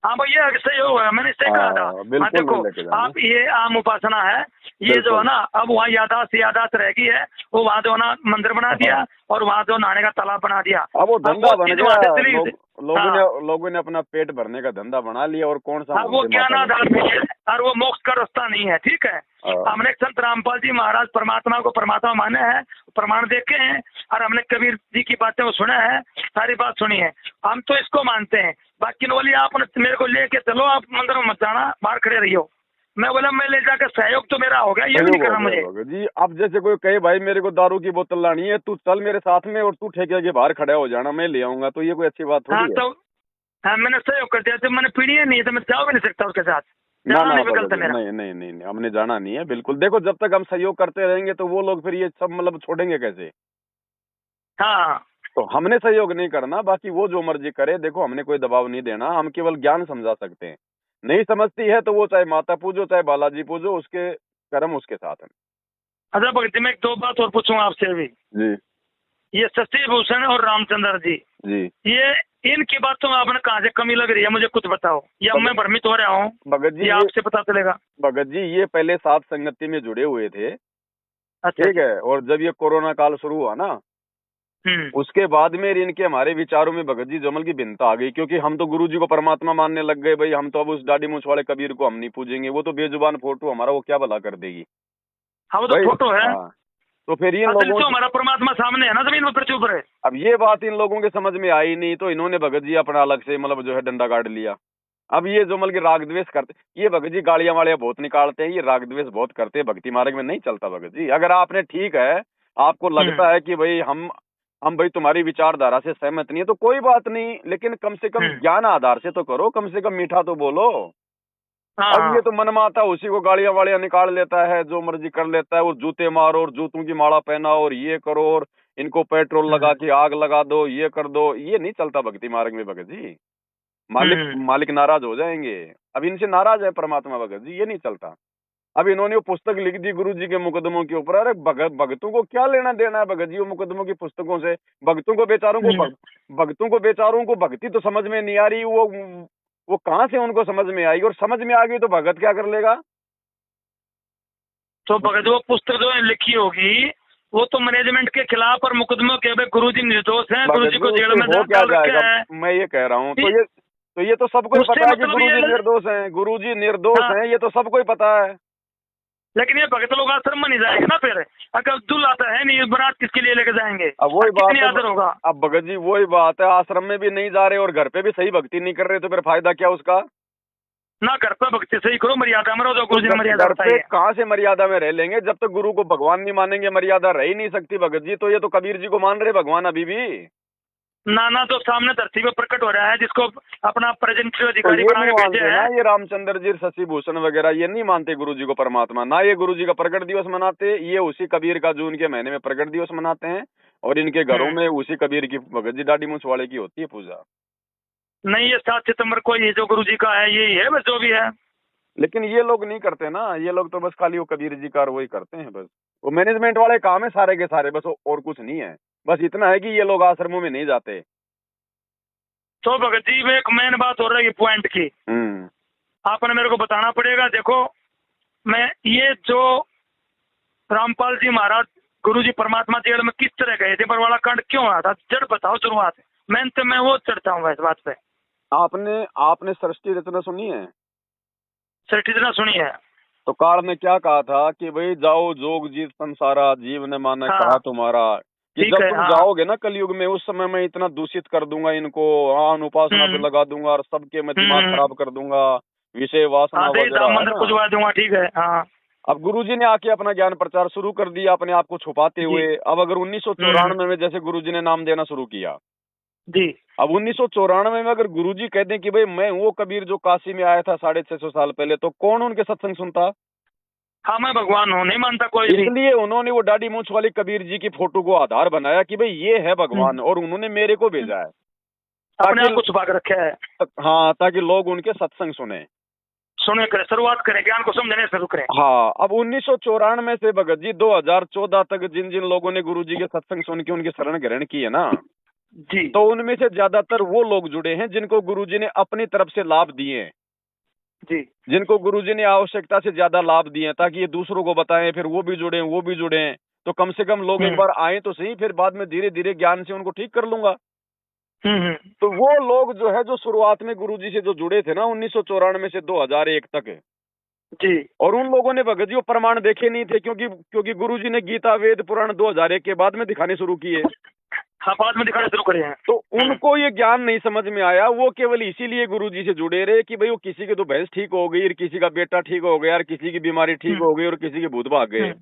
हाँ भैया, सहयोग है, मैंने इससे कहा था। हाँ देखो, आप ये आम उपासना है, ये जो है ना अब वहाँ यादाश्त रह गई है, वो वहाँ जो है ना मंदिर बना दिया, और वहाँ जो नहाने का तालाब बना दिया। अब वो धंधा बन गया, लोगों ने अपना पेट भरने का धंधा बना लिया, और कौन सा वो ज्ञान आधार पे है, और वो मोक्ष का रास्ता नहीं है। ठीक है, हमने संत रामपाल जी महाराज परमात्मा को परमात्मा माने हैं, प्रमाण देखे हैं, और हमने कबीर जी की बातें सुना है, सारी बात सुनी है, हम तो इसको मानते हैं। बाकी बोली आप मेरे को लेके चलो, आप मंदिर में मत जाना, बाहर खड़े रहियो। मैं बोला मैं ले जाकर सहयोग तो मेरा हो गया, ये भी नहीं करना मुझे जी। अब जैसे कोई कहे भाई मेरे को दारू की बोतल लानी है, तू चल मेरे साथ में, और तू ठेके के बाहर खड़ा हो जाना, मैं ले आऊंगा, तो ये कोई अच्छी बात थोड़ी है। तो हाँ, मैंने सहयोग कर दिया, जब मैंने पीढ़ी है नहीं तो मैं जा भी नहीं सकता उसके साथ। नहीं, हमने जाना नहीं है बिल्कुल। देखो, जब तक हम सहयोग करते रहेंगे तो वो लोग फिर ये सब मतलब छोड़ेंगे कैसे? हाँ, तो हमने सहयोग नहीं करना, बाकी वो जो मर्जी करे। देखो, हमने कोई दबाव नहीं देना, हम केवल ज्ञान समझा सकते हैं। नहीं समझती है तो वो चाहे माता पूजो चाहे बालाजी पूजो, उसके कर्म उसके साथ है। अच्छा भगत जी, मैं 2 बात और पूछूंगा आपसे अभी जी। ये शशि भूषण और रामचंद्र जी, ये इनकी बातों में आपने कहाँ से कमी लग रही है, मुझे कुछ बताओ, या मैं भ्रमित हो रहा हूँ? भगत जी, आपसे पता चलेगा। भगत जी, ये पहले सात संगति में जुड़े हुए थे। अच्छा, ठीक है, और जब ये कोरोना काल शुरू हुआ ना, उसके बाद में इनके हमारे विचारों में भगत जी जमल की भिन्नता आ गई, क्योंकि हम तो गुरु जी को परमात्मा मानने लग गए। भाई हम तो अब उस दाढ़ी मूंछ वाले कबीर को हम नहीं पूजेंगे, वो तो बेजुबान फोटो हमारा, वो क्या भला कर देगी। हाँ, वो तो फोटो है। तो फिर इन लोगों तो हमारा परमात्मा सामने है ना, जमीन पर चुप रहे। अब ये बात इन लोगों के समझ में आई नहीं, तो इन्होंने भगत जी अपना अलग से मतलब जो है डंडा काट लिया। अब ये जो मतलब कि राग द्वेष करते, ये भगत जी गालियां वालियां बहुत निकालते हैं, ये राग द्वेष बहुत करते हैं, भक्ति मार्ग में नहीं चलता भगत जी। अगर आपने ठीक है, आपको लगता है कि भाई हम भाई तुम्हारी विचारधारा से सहमत नहीं है तो कोई बात नहीं, लेकिन कम से कम ज्ञान आधार से तो करो, कम से कम मीठा तो बोलो। अब ये हाँ तो मनमाता उसी को गालियां वालियां निकाल लेता है, जो मर्जी कर लेता है, और जूते मारो और जूतों की माला पहनाओ और ये करो और इनको पेट्रोल लगा के आग लगा दो, ये कर दो, ये नहीं चलता भक्ति मार्ग में भगत जी। मालिक नाराज हो जाएंगे। अब इनसे नाराज है परमात्मा भगत जी, ये नहीं चलता। अब इन्होंने वो पुस्तक लिख दी गुरु जी के मुकदमों के ऊपर। अरे भगतों को क्या लेना देना है भगत जी वो मुकदमों की पुस्तकों से? भक्तों को बेचारों को भक्ति तो समझ में नहीं आ रही, वो कहाँ से उनको समझ में आएगी? और समझ में आ गई तो भगत क्या कर लेगा? तो भगत वो पुस्तक जो लिखी होगी वो तो मैनेजमेंट के खिलाफ और मुकदमों के, गुरु जी निर्दोष हैं, गुरु जी को जेल में डाल रखा है। मैं ये कह रहा हूँ, तो ये तो सबको पता है कि गुरु जी निर्दोष हैं, गुरु जी निर्दोष हैं, ये तो सबको ही पता है। लेकिन ये भगत लोग आश्रम में नहीं जाएंगे ना, फिर अगर दूल्हा आता है नहीं, बारात किसके लिए लेके जाएंगे? अब वही बात आदर होगा। अब भगत जी वही बात है, आश्रम में भी नहीं जा रहे और घर पे भी सही भक्ति नहीं कर रहे, तो फिर फायदा क्या उसका? ना घर पे भक्ति सही करो, मर्यादा में रहो, जो गुरु जी ने मर्यादा बताई है। कहाँ से मर्यादा में रह लेंगे? जब तक गुरु को भगवान नहीं मानेंगे मर्यादा रह ही नहीं सकती भगत जी। तो ये तो कबीर जी को मान रहे भगवान अभी भी। नाना तो सामने धरती पे प्रकट हो रहा है, जिसको अपना प्रेजेंटेटिव अधिकारी बना के भेजे हैं। ये रामचंद्र जी, शशि भूषण वगैरह ये नहीं मानते गुरु जी को परमात्मा, ना ये गुरु जी का प्रकट दिवस मनाते। ये उसी कबीर का जून के महीने में प्रकट दिवस मनाते हैं, और इनके घरों में उसी कबीर की भगत जी दाढ़ी मूंछ वाले की होती है पूजा। नहीं, ये 7 सितंबर को ये जो गुरु जी का है यही है बस, जो भी है। लेकिन ये लोग नहीं करते ना, ये लोग तो बस खाली वो कबीर जी का वही करते हैं बस। वो मैनेजमेंट वाले काम है सारे के सारे, बस और कुछ नहीं है। बस इतना है कि ये लोग आश्रमों में नहीं जाते। तो भगत जी में एक मेन बात हो रही है पॉइंट की, आपने मेरे को बताना पड़ेगा। देखो, मैं ये जो रामपाल जी महाराज गुरु जी परमात्मा जेल में किस तरह गए थे, बरवाड़ा कांड क्यों आया था, जड़ बताओ शुरुआत। मैं वो चढ़ता हूँ इस बात पे। आपने सृष्टि रचना सुनी है? सृष्टि रचना सुनी है। तो काल ने क्या कहा था कि भाई जाओ जोग जीत संसारा, जीव ने माना कहा तुम्हारा, कि जब तुम जाओगे ना कलयुग में, उस समय मैं इतना दूषित कर दूंगा इनको, उपासना पे लगा दूंगा और सबके मैं दिमाग खराब कर दूंगा, विषय वासना वगैरह दूंगा। ठीक है। अब गुरुजी ने आके अपना ज्ञान प्रचार शुरू कर दिया अपने आप को छुपाते हुए। अब अगर 1994 में जैसे गुरुजी ने नाम देना शुरू किया जी, अब 1994 में अगर गुरुजी कह दें कि भाई मैं वो कबीर जो काशी में आया था 650 साल पहले, तो कौन उनके सत्संग सुनता? हाँ, मैं भगवान हूँ, नहीं मानता कोई। इसलिए उन्होंने वो दाढ़ी मूंछ वाले कबीर जी की फोटो को आधार बनाया कि भाई ये है भगवान, और उन्होंने मेरे को भेजा है, अपने आप को छुपा कर रखा है। हाँ, ताकि लोग उनके सत्संग सुने करें, शुरुआत करें, ज्ञान को समझने शुरू करें। हाँ, अब 1994 से भगत जी 2014 तक जिन जिन लोगों ने गुरुजी के सत्संग सुन के उनकी शरण ग्रहण की है ना जी, तो उनमें से ज्यादातर वो लोग जुड़े हैं जिनको गुरुजी ने अपनी तरफ से लाभ दिए हैं जी, जिनको गुरुजी ने आवश्यकता से ज्यादा लाभ दिए हैं, ताकि ये दूसरों को बताएं, फिर वो भी जुड़े। तो कम से कम लोग एक बार आए तो सही, फिर बाद में धीरे धीरे ज्ञान से उनको ठीक कर लूंगा। तो वो लोग जो है जो शुरुआत में गुरुजी से जो जुड़े थे ना 1994 से 2001 तक जी, और उन लोगों ने भगत जी वो प्रमाण देखे नहीं थे, क्योंकि गुरुजी ने गीता वेद पुराण 2001 के बाद में दिखाने शुरू किए। हाँ, बाद में दिखाने शुरू करे हैं। तो उनको ये ज्ञान नहीं समझ में आया, वो केवल इसीलिए गुरुजी से जुड़े रहे कि भाई वो किसी की तो भैंस ठीक हो गई और किसी का बेटा ठीक हो गया और किसी की बीमारी ठीक हो गई और किसी के भूत भाग गए।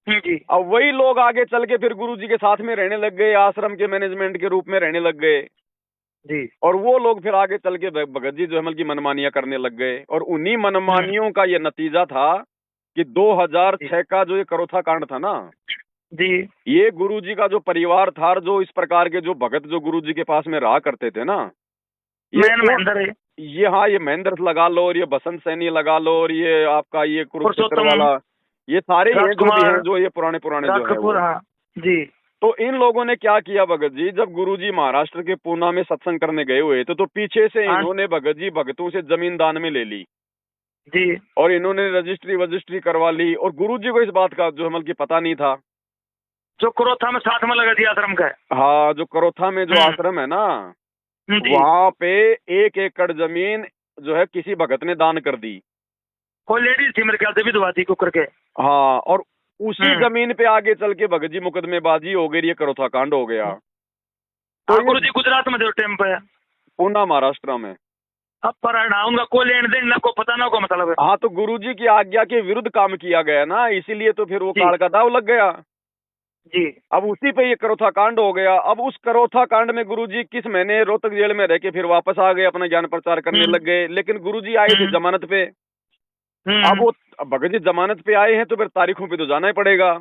अब वही लोग आगे चल के फिर गुरुजी के साथ में रहने लग गए, आश्रम के मैनेजमेंट के रूप में रहने लग गए जी, और वो लोग फिर आगे चल के भगत जी जो है की मनमानियां करने लग गए। और उन्हीं मनमानियों का ये नतीजा था कि 2006 का जो ये करोथा कांड था ना जी, ये गुरुजी का जो परिवार था, जो इस प्रकार के जो भगत जो गुरुजी के पास में रहा करते थे ना, ये हाँ, ये महेंद्र लगा लो और ये बसंत सैनी लगा लो और ये आपका ये कुरुक्षेत्र वाला, ये सारे ये जो भी हैं जो ये पुराने जो है जी। तो इन लोगों ने क्या किया भगत जी, जब गुरुजी महाराष्ट्र के पूना में सत्संग करने गए हुए थे तो पीछे से इन्होंने भगत जी भगतों से जमीन दान में ले ली जी, और इन्होंने रजिस्ट्री करवा ली। और गुरुजी को इस बात का जो है पता नहीं था, जो करोथा में साथ में लगा दिया आश्रम का। हाँ, जो करोथा में जो आश्रम है ना वहाँ पे 1 एकड़ जमीन जो है किसी भगत ने दान कर दी। कोई लेडीज थी मेरे ख्याल से, विधवा थी कुकर के। हाँ, और उसी जमीन पे आगे चल के भगत जी मुकदमेबाजी हो गई, ये करोथा कांड हो गया। तो गुरु जी गुजरात में थे टाइम पे, पूना महाराष्ट्र में। अब पर ना उनका कोई लेन देन ना, को पता ना, को मतलब है। हाँ, तो गुरुजी की आज्ञा के विरुद्ध काम किया गया ना, इसीलिए तो फिर वो जी काल का दाव लग गया। जी। अब उसी पे ये करोथा कांड हो गया। अब उस करोथा कांड में गुरुजी किस महीने रोहतक जेल में रह के फिर वापस आ गए, अपना ज्ञान प्रचार करने लग गए। लेकिन गुरुजी आए थे हम्म जमानत पे। अब हम्म। वो भगत जी जमानत पे आए हैं तो फिर तारीखों पे तो जाना ही पड़ेगा।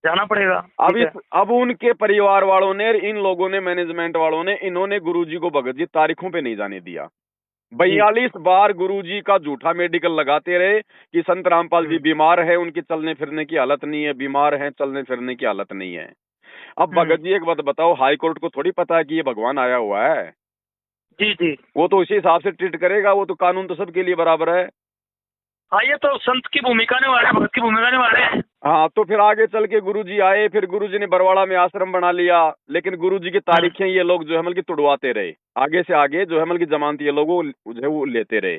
जाना पड़ेगा, अब ठीक है। अब उनके परिवार वालों ने, इन लोगों ने, मैनेजमेंट वालों ने, इन्होंने गुरुजी को भगत जी तारीखों पे नहीं जाने दिया। जी। 42 बार गुरुजी का झूठा मेडिकल लगाते रहे कि संत रामपाल जी हम्म बीमार है, उनकी चलने फिरने की हालत नहीं है, बीमार है, चलने फिरने की हालत नहीं है। अब हम्म। भगत जी एक बात बताओ, हाई कोर्ट को थोड़ी पता है कि ये भगवान आया हुआ है। जी जी। वो तो उसी हिसाब से ट्रीट करेगा, वो तो कानून तो सबके लिए बराबर है। हाँ, ये तो संत की भूमिका निभा रहे, भक्त की भूमिका निभा रहे हैं। हाँ, तो फिर आगे चल के गुरुजी आए, फिर गुरुजी ने बरवाड़ा में आश्रम बना लिया। लेकिन गुरुजी की तारीखें ये लोग जो है मतलब की तुड़वाते रहे, आगे से आगे जो है मतलब की जमानत ये लोग जो है वो लेते रहे।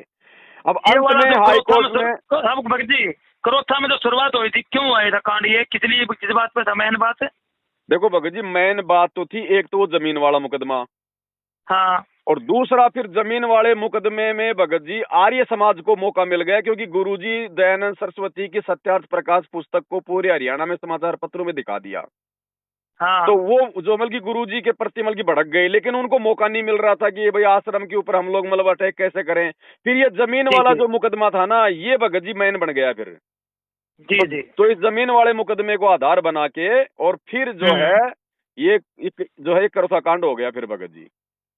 अब ये अंत वाला में जो हाई करोथा कोर्ट में, हम भक्त जी, करोथा में जो शुरुआत हुई थी, क्यों आया था कांड, ये किस बात पे था, मेन बात है? देखो भगत जी, मेन बात तो थी एक तो वो जमीन वाला मुकदमा, हाँ और दूसरा फिर जमीन वाले मुकदमे में भगत जी आर्य समाज को मौका मिल गया, क्योंकि गुरुजी दयानंद सरस्वती की सत्यार्थ प्रकाश पुस्तक को पूरे हरियाणा में समाचार पत्रों में दिखा दिया। हाँ। तो वो जो मतलब की गुरुजी के प्रति मतलब की भड़क गए, लेकिन उनको मौका नहीं मिल रहा था कि ये भाई आश्रम के ऊपर हम लोग मतलब अटैक कैसे करें। फिर ये जमीन जी वाला जी जो मुकदमा था ना, ये भगत जी मैन बन गया फिर। जी तो, जी। तो इस जमीन वाले मुकदमे को आधार बना के और फिर जो है ये जो है करोथा कांड हो गया फिर भगत जी,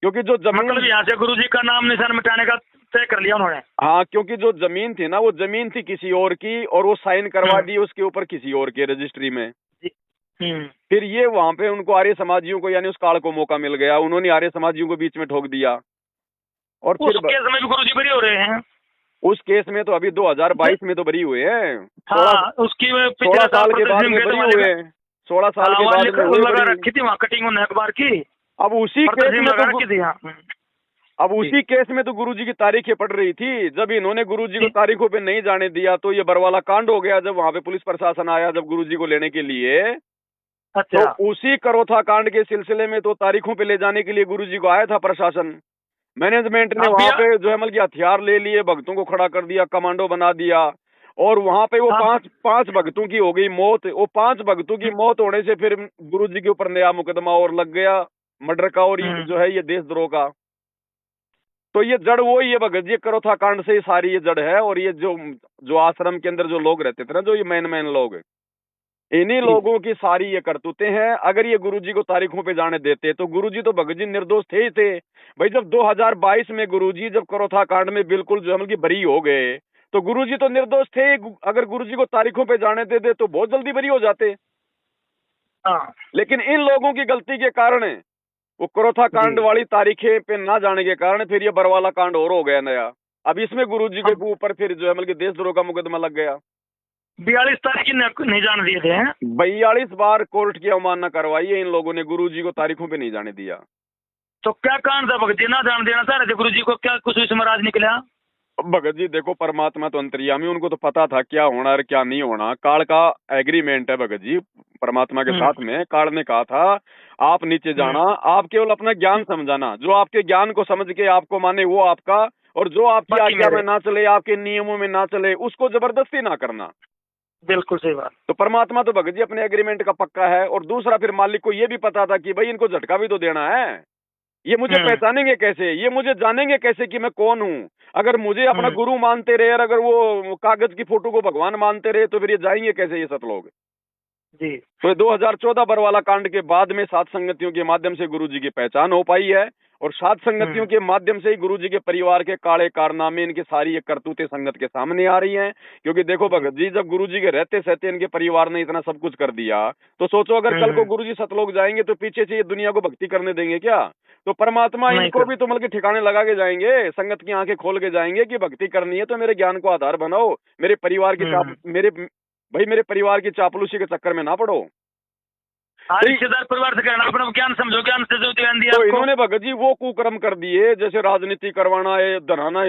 क्योंकि जो मतलब जमीन, यहाँ से गुरुजी का नाम निशान मिटाने का तय कर लिया उन्होंने। हाँ, क्योंकि जो जमीन थी ना, वो जमीन थी किसी और की, और वो साइन करवा दी उसके ऊपर किसी और के रजिस्ट्री में। जी। फिर ये वहां पे उनको आर्य समाजियों को यानी उस काल को मौका मिल गया, उन्होंने आर्य समाजियों को बीच में ठोक दिया। और उस फिर केस में भी गुरुजी बरी हो रहे हैं। उस केस में तो अभी 2022 में तो बरी हुए हैं। हाँ, उसकी 16 पिछले साल साल के बाद प्रदर्शन में गए तो बरी वहाँ हुए लिखा, हैं, 16 साल हाँ के वहाँ बाद में हुए लगा बरी। रखी थी, वहाँ कटिंग उन्होंने अखबार की अब उसी केस प्रदर्शन में लगा तो रखी थी। हाँ अब उसी केस में तो गुरुजी की तारीखें पड़ रही थी। जब इन्होंने गुरुजी को जी। तारीखों पे नहीं जाने दिया तो ये बरवाला कांड हो गया। जब वहां पे पुलिस प्रशासन आया जब गुरुजी को लेने के लिए, तो अच्छा। उसी करोथा कांड के सिलसिले में तो तारीखों पे ले जाने के लिए गुरुजी को आया था प्रशासन। मैनेजमेंट ने अब वहां भी पे जो है मतलब कि हथियार ले लिए, भक्तों को खड़ा कर दिया, कमांडो बना दिया, और वहां पे वो अब पांच भक्तों की हो गई मौत। वो 5 भक्तों की मौत होने से फिर गुरुजी के ऊपर नया मुकदमा और लग गया, मर्डर का, और ये जो है ये देशद्रोह का। तो ये जड़ वो ही है भगत जी, करोथा कांड से ही सारी ये जड़ है। और ये जो जो आश्रम के अंदर जो लोग रहते थे ना, जो ये मेन लोग, इन्हीं जी। लोगों की सारी ये करतूतें हैं। अगर ये गुरुजी को तारीखों पे जाने देते तो गुरुजी तो भगत जी निर्दोष थे ही थे भाई। जब 2022 में गुरुजी जब करोथा कांड में बिल्कुल जो है मतलब कि बरी हो गए, तो गुरुजी तो निर्दोष थे ही। अगर गुरुजी को तारीखों पे जाने देते तो बहुत जल्दी बरी हो जाते। हाँ लेकिन इन लोगों की गलती के कारण, वो करोथा जी। कांड वाली तारीखें पे ना जाने के कारण फिर ये बरवाला कांड और हो गया नया। अब इसमें गुरुजी के अब ऊपर फिर जो है मतलब कि देशद्रोह का मुकदमा लग गया। 42 तारीख की नहीं जाने दिए थे हैं? 42 बार कोर्ट की अवमानना करवाई है इन लोगों ने, गुरुजी को तारीखों पे नहीं जाने दिया। तो क्या कारण था भगत जी, ना जान देना चाह रहे थे गुरुजी को, क्या कुछ इसमें राज निकला? अब भगत जी देखो, परमात्मा तो अंतर्यामी, उनको तो पता था क्या होना और क्या नहीं होना। काल का एग्रीमेंट है भगत जी परमात्मा के साथ में। काल ने कहा था आप नीचे जाना, आप केवल अपना ज्ञान समझाना, जो आपके ज्ञान को समझ के आपको माने वो आपका, और जो आपकी बाकी आज्ञा में मेरे। ना चले, आपके नियमों में ना चले, उसको जबरदस्ती ना करना। बिल्कुल सही बात। तो परमात्मा तो भगत जी अपने एग्रीमेंट का पक्का है। और दूसरा फिर मालिक को ये भी पता था कि भाई इनको झटका भी तो देना है। ये मुझे पहचानेंगे कैसे, ये मुझे जानेंगे कैसे कि मैं कौन हूँ। अगर मुझे अपना गुरु मानते रहे और अगर वो कागज की फोटो को भगवान मानते रहे तो फिर ये जाएंगे कैसे ये सब लोग। जी। तो 2014 बरवाला कांड के बाद में 7 संगतियों के माध्यम से गुरुजी की पहचान हो पाई है। और 7 संगतियों के माध्यम से ही गुरुजी के परिवार के काले कारनामे, इनकी सारी ये करतूतें संगत के सामने आ रही हैं। क्योंकि देखो भगत जी, जब गुरुजी के रहते सहते इनके परिवार ने इतना सब कुछ कर दिया, तो सोचो अगर कल को गुरुजी सतलोक जाएंगे तो पीछे से ये दुनिया को भक्ति करने देंगे क्या? तो परमात्मा नहीं इनको सर। भी तो मतलब कि ठिकाने लगा के जाएंगे, संगत की आंखें खोल के जाएंगे कि भक्ति करनी है तो मेरे ज्ञान को आधार बनाओ, मेरे परिवार की मेरे परिवार की चापलूसी के चक्कर में ना पड़ो। हाँ, रिश्तेदार परिवार से कहना अपना ज्ञान समझो, ज्ञान से जो ज्ञान दिया तो आपको। इन्होंने भगत जी वो कुकर्म कर दिए, जैसे राजनीति करवाना है, धनाना,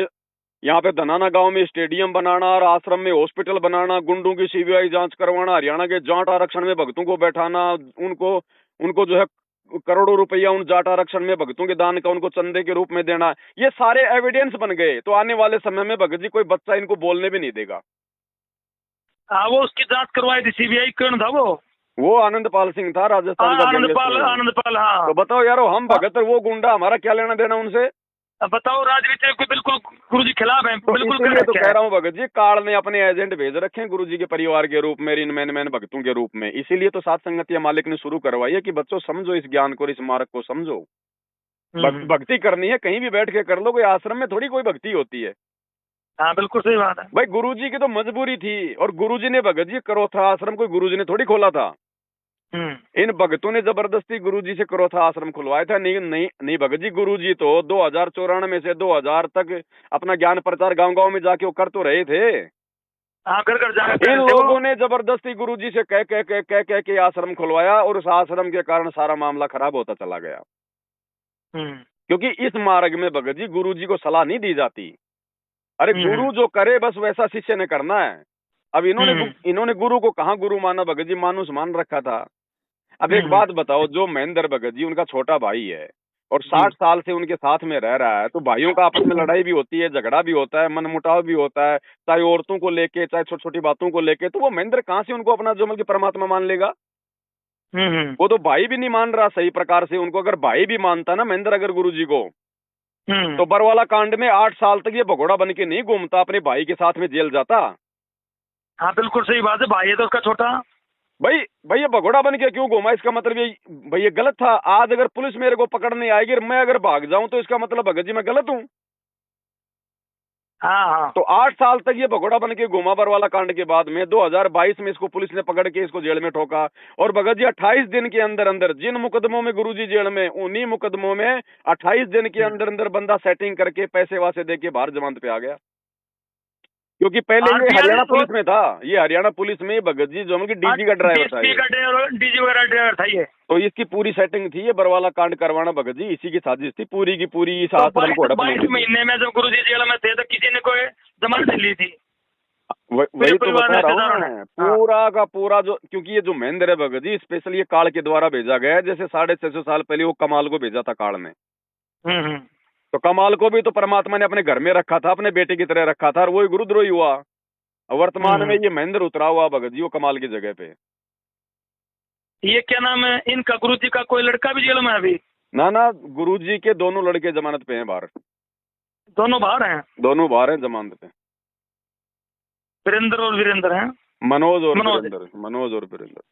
यहाँ पे धनाना गांव में स्टेडियम बनाना और आश्रम में हॉस्पिटल बनाना, गुंडों की सीबीआई जांच करवाना, हरियाणा के जाट आरक्षण में भक्तों को बैठाना, उनको उनको जो है करोड़ों रुपया उन जाट आरक्षण में भगतों के दान का उनको चंदे के रूप में देना, ये सारे एविडेंस बन गए। तो आने वाले समय में भगत जी कोई बच्चा इनको बोलने भी नहीं देगा। हाँ, वो उसकी जांच करवाई थी सीबीआई। कौन था वो आनंदपाल सिंह था, राजस्थान का आनंदपाल। हाँ, तो बताओ यारो, हम भगत वो गुंडा, हमारा क्या लेना देना उनसे? अब बताओ, राजनीति को बिल्कुल गुरुजी खिलाफ है, तो बिल्कुल इसीलिए तो correct कह है। रहा हूँ भगत जी, काल ने अपने एजेंट भेज रखे हैं गुरुजी के परिवार के रूप में, इन मैन भक्तों के रूप में। इसीलिए तो सात संगतिया मालिक ने शुरू करवाई है कि बच्चों समझो इस ज्ञान को, इस मार्ग को समझो। भक्ति करनी है कहीं भी बैठ के कर लो, कोई आश्रम में थोड़ी कोई भक्ति होती है। हाँ, बिल्कुल सही बात है भाई गुरुजी की तो मजबूरी थी, और गुरुजी ने भगत जी करोथा आश्रम कोई गुरुजी ने थोड़ी खोला था। इन भगतों ने जबरदस्ती गुरुजी से करोथा आश्रम खुलवाया था। नहीं नहीं नहीं भगत जी, गुरुजी तो 2094 से 2000 तक अपना ज्ञान प्रचार गांव गांव में जाके वो कर तो रहे थे। हाँ, घर जाकर इन लोगों ने जबरदस्ती गुरुजी से कह के आश्रम खुलवाया, और उस आश्रम के कारण सारा मामला खराब होता चला गया। क्योंकि इस मार्ग में भगत जी गुरुजी को सलाह नहीं दी जाती। अरे गुरु जो करे बस वैसा शिष्य ने करना है। अब इन्होंने गुरु को कहाँ गुरु माना भगत जी, मानुस मान रखा था। अब एक बात बताओ, जो महेंद्र भगत जी उनका छोटा भाई है और 60 साल से उनके साथ में रह रहा है, तो भाइयों का आपस में लड़ाई भी होती है, झगड़ा भी होता है, मनमुटाव भी होता है, चाहे औरतों को लेके, चाहे छोटी छोटी बातों को लेके। तो वो महेंद्र कहाँ से उनको अपना जो मतलब परमात्मा मान लेगा? वो तो भाई भी नहीं मान रहा सही प्रकार से उनको। अगर भाई भी मानता ना महेंद्र अगर गुरुजी को, तो बरवाला कांड में 8 साल तक ये भगोड़ा बन के नहीं घूमता, अपने भाई के साथ में जेल जाता। हाँ, बिल्कुल सही बात है, भाई है तो उसका छोटा। भाई ये भगोड़ा बन के क्यों घूमा? इसका मतलब ये भाई ये गलत था। आज अगर पुलिस मेरे को पकड़ने आएगी, मैं अगर भाग जाऊं, तो इसका मतलब भगत जी मैं गलत हूं। हाँ। तो 8 साल तक ये भगोड़ा बन के घूमा बरवाला कांड के बाद में 2022 में इसको पुलिस ने पकड़ के इसको जेल में ठोका। और भगत जी 28 दिन के अंदर अंदर, जिन मुकदमों में गुरुजी जेल में, उन्हीं मुकदमों में 28 दिन के अंदर अंदर बंदा सेटिंग करके पैसे वासे दे के बाहर जमानत पे आ गया। क्योंकि पहले ये हरियाणा पुलिस में था, ये हरियाणा पुलिस में भगत जी जो डीजी का ड्राइवर था, डीजी वगैरह ड्राइवर था ये। तो इसकी पूरी सेटिंग थी ये बरवाला कांड करवाना भगत जी, इसी की साजिश थी पूरी की पूरी। इस तो आश्रम को 22 महीने में जब गुरुजी जेल में थे तो किसी ने कोई जमानत ली थी? वही तो बता रहा हूँ मैं, पूरा का पूरा जो, क्योंकि ये जो महेंद्र है भगत जी स्पेशल ये काल के द्वारा भेजा गया है। जैसे 650 साल पहले वो कमाल को भेजा था काल ने, तो कमाल को भी तो परमात्मा ने अपने घर में रखा था, अपने बेटे की तरह रखा था, और वही गुरुद्रोही हुआ। वर्तमान में ये महेंद्र उतरा हुआ भगत जी वो कमाल की जगह पे। ये क्या नाम है इनका, गुरुजी का कोई लड़का भी जेल में है अभी? ना गुरुजी के दोनों लड़के जमानत पे हैं बाहर। दोनों बाहर हैं? दोनों बाहर हैं जमानत पे। वीरेंद्र और वीरेंद्र हैं? मनोज और वीरेंद्र।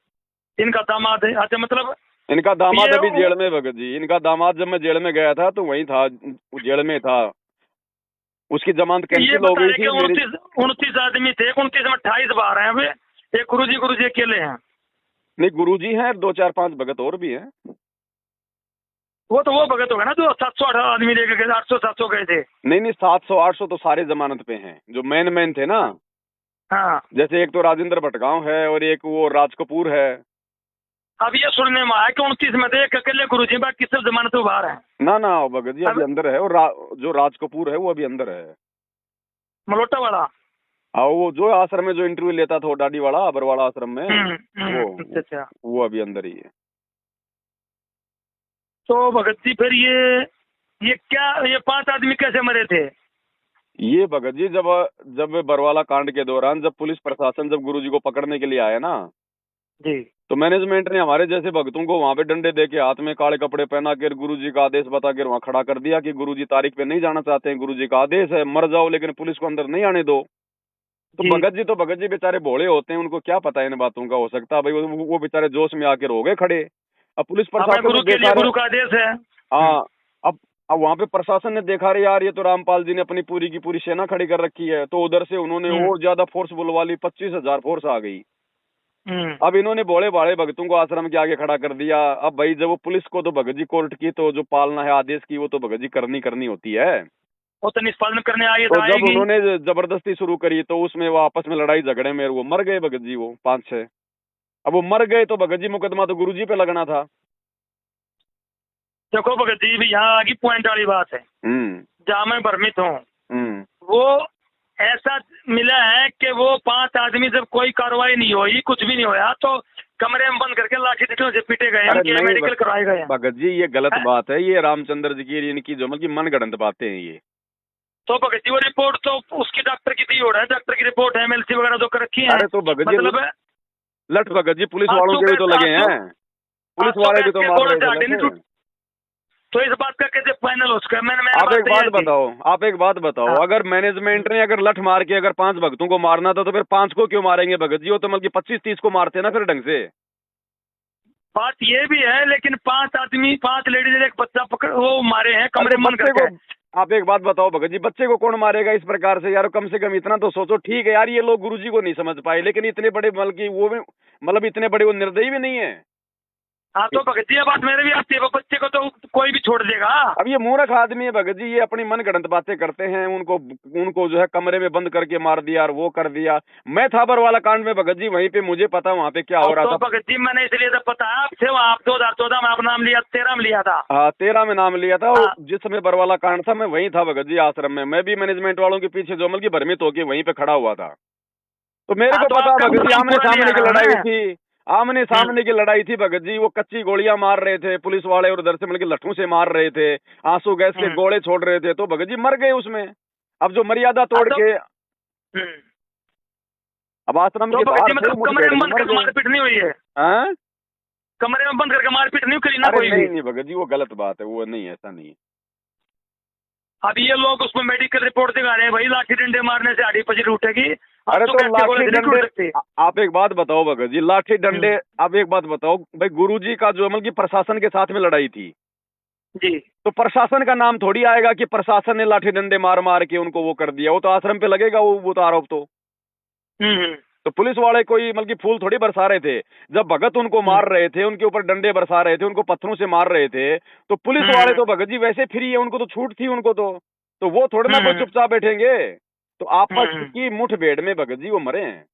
इनका दामाद है? अच्छा, मतलब इनका दामाद अभी जेल में भगत जी। इनका दामाद जब मैं जेल में गया था तो वही था, जेल में था, उसकी जमानत कैंसिल हो गई थी। 29 आदमी थे, 29 में 28 बाहर हैं अभी। एक गुरुजी अकेले हैं? नहीं, गुरुजी हैं, 2 4 5 भगत और भी हैं। वो भगत होगा ना जो 700 आदमी लेके गए, 800-700 गए थे? नहीं 700-800 तो सारे जमानत पे हैं जो मेन थे ना। हाँ, जैसे एक तो राजेंद्र भटगांव है और एक वो राज कपूर है। अब ये सुनने में आया कि 29 में थे, एक अकेले गुरुजी, बाकी सब जमानत पे बाहर है। ना भगत जी अभी अंदर है, और जो राज कपूर है वो अभी अंदर है, मलोटा वाला। हाँ, वो जो आश्रम में जो इंटरव्यू लेता था, वो दाढ़ी वाला अबरवाड़ा आश्रम में, वो अभी अंदर ही है। तो भगत जी फिर ये क्या, ये 5 आदमी कैसे मरे थे? ये भगत जी जब बरवाला कांड के दौरान जब पुलिस प्रशासन जब गुरुजी को पकड़ने के लिए आया ना जी, तो मैनेजमेंट ने हमारे जैसे भक्तों को वहां पे डंडे दे के, हाथ में काले कपड़े पहना कर, गुरुजी का आदेश बता कर वहां खड़ा कर दिया कि गुरुजी तारीख पे नहीं जाना चाहते हैं, गुरुजी का आदेश है, मर जाओ लेकिन पुलिस को अंदर नहीं आने दो। तो भगत जी बेचारे भोले होते हैं, उनको क्या पता इन बातों का। हो सकता है भाई वो बेचारे जोश में आकर हो गए खड़े। अब पुलिस प्रशासन गुरु का आदेश है। हाँ, अब वहाँ पे प्रशासन ने देखा रे यार ये तो रामपाल जी ने अपनी पूरी की पूरी सेना खड़ी कर रखी है, तो उधर से उन्होंने और ज्यादा फोर्स बुलवा ली, 25,000 फोर्स आ गई। अब इन्होंने बोले बाड़े भगतों को आश्रम के आगे खड़ा कर दिया। अब भाई जब वो पुलिस को तो भगत जी कोर्ट की तो जो पालना है आदेश की, वो तो भगत जी करनी होती है, वो तो निष्पादन करने आए। तो जब उन्होंने जबरदस्ती शुरू करी तो उसमें वो आपस में लड़ाई झगड़े में वो मर गए भगत जी, वो 5-6। अब वो मर गए तो भगत जी मुकदमा तो गुरुजी पे लगना था। देखो भगत जी भी यहाँ आगे पॉइंट वाली बात है जहाँ मैं भ्रमित हूँ। वो ऐसा मिला है कि वो 5 आदमी जब कोई कार्रवाई नहीं हुई, कुछ भी नहीं हुआ, तो कमरे में बंद करके लाठी डंडों से पीटे गए, अरे उनके नहीं मेडिकल करवाए गए हैं। भगत जी ये गलत हैं? बात है, ये रामचंद्र जी की इनकी जो मतलब की मनगढ़ंत बातें हैं ये। तो भगत जी वो रिपोर्ट तो उसकी डॉक्टर की दी हो रहा है, डॉक्टर की रिपोर्ट है, MLC वगैरह तो कर रखी है। अरे तो भगत जी मतलब है लठ भगत जी पुलिस आज वालों तो के भी तो गैस- लगे आज तो- हैं, पुलिस आज तो वाले भी गैस तो के मार गोले रहे से हड्डी नहीं थे। टूट- तो इस बात का कैसे फाइनल हो सका? मैंने आप एक बात बताओ, आप एक बात बताओ, हाँ। अगर मैनेजमेंट ने अगर लठ मार के अगर 5 भक्तों को मारना था तो फिर 5 को क्यों मारेंगे भगत जी? वो तो मतलब 25-30 को मारते ना फिर ढंग से। बात ये भी है, लेकिन 5 आदमी, 5 लेडीज, एक बच्चा पकड़ वो मारे हैं अरे कमरे तो में बंद बच्चे करके। को आप एक बात बताओ भगत जी, बच्चे को कौन मारेगा इस प्रकार से यार? कम से कम इतना तो सोचो। ठीक है यार, ये लोग गुरुजी को नहीं समझ पाए, लेकिन इतने बड़े बल्कि वो भी मतलब इतने बड़े वो निर्दयी भी नहीं है। हाँ तो भगत जी ये बात मेरे भी आती है, वो बच्चे को तो कोई भी छोड़ देगा। अब ये मूर्ख आदमी है भगत जी, ये अपनी मनगढ़ंत बातें करते हैं। उनको उनको जो है कमरे में बंद करके मार दिया और वो कर दिया। मैं था बरवाला कांड में भगत जी, वहीं पे मुझे पता वहाँ पे क्या हो रहा तो था। भगत जी मैंने इसलिए तो पता है आपसे, वहाँ आप 2014 में आप नाम लिया, 13 में लिया था। हाँ 13 में नाम लिया था। और हाँ। जिस समय बरवाला कांड था मैं वहीं था भगत जी आश्रम में। मैं भी मैनेजमेंट वालों के पीछे जो मतलब की भ्रमित होके वहीं पे खड़ा हुआ था। तो मेरे हाँ, को तो पता आपका भगत जी, नाम आमने पूरा सामने लिया की ना लड़ाई मैंने। थी, आमने सामने की लड़ाई थी भगत जी। वो कच्ची गोलियां मार रहे थे पुलिस वाले और उधर से मतलब लट्ठों से मार रहे थे, आंसू गैस के गोले छोड़ रहे थे। तो भगत जी मर गए उसमें। अब जो मर्यादा तोड़ के अब आश्रम तो के भगत बाहर जी थे, मतलब कमरे मुठभेड़ में में बंद मर करके गए। मारपीट नहीं हुई है? हाँ? कमरे में बंद करके मारपीट नहीं करी ना अरे कोई भी? नहीं भगत जी वो गलत बात है, वो नहीं, ऐसा नहीं है। अब ये लोग उसमें मेडिकल रिपोर्ट दिखा रहे हैं, भाई लाठी डंडे मारने से हड्डी पसली उठेगी। अरे तो लाठी नहीं टूट डंडे, सकती। आप एक बात बताओ भगत जी, लाठी डंडे, आप एक बात बताओ भाई, गुरुजी का जो मतलब की प्रशासन के साथ में लड़ाई थी, जी तो प्रशासन का नाम थोड़ी आएगा कि प्रशासन ने लाठी डंडे मार मार के उनको वो कर दिया। वो तो आश्रम पे लगेगा वो तो आरोप तो। हम्म। तो पुलिस वाले कोई मतलब की फूल थोड़ी बरसा रहे थे। जब भगत उनको मार रहे थे, उनके ऊपर डंडे बरसा रहे थे, उनको पत्थरों से मार रहे थे, तो पुलिस वाले तो भगत जी वैसे फ्री है, उनको तो छूट थी उनको तो वो थोड़े ना कोई चुपचाप बैठेंगे। तो आपस की मुठभेड़ में भगत जी वो मरे हैं।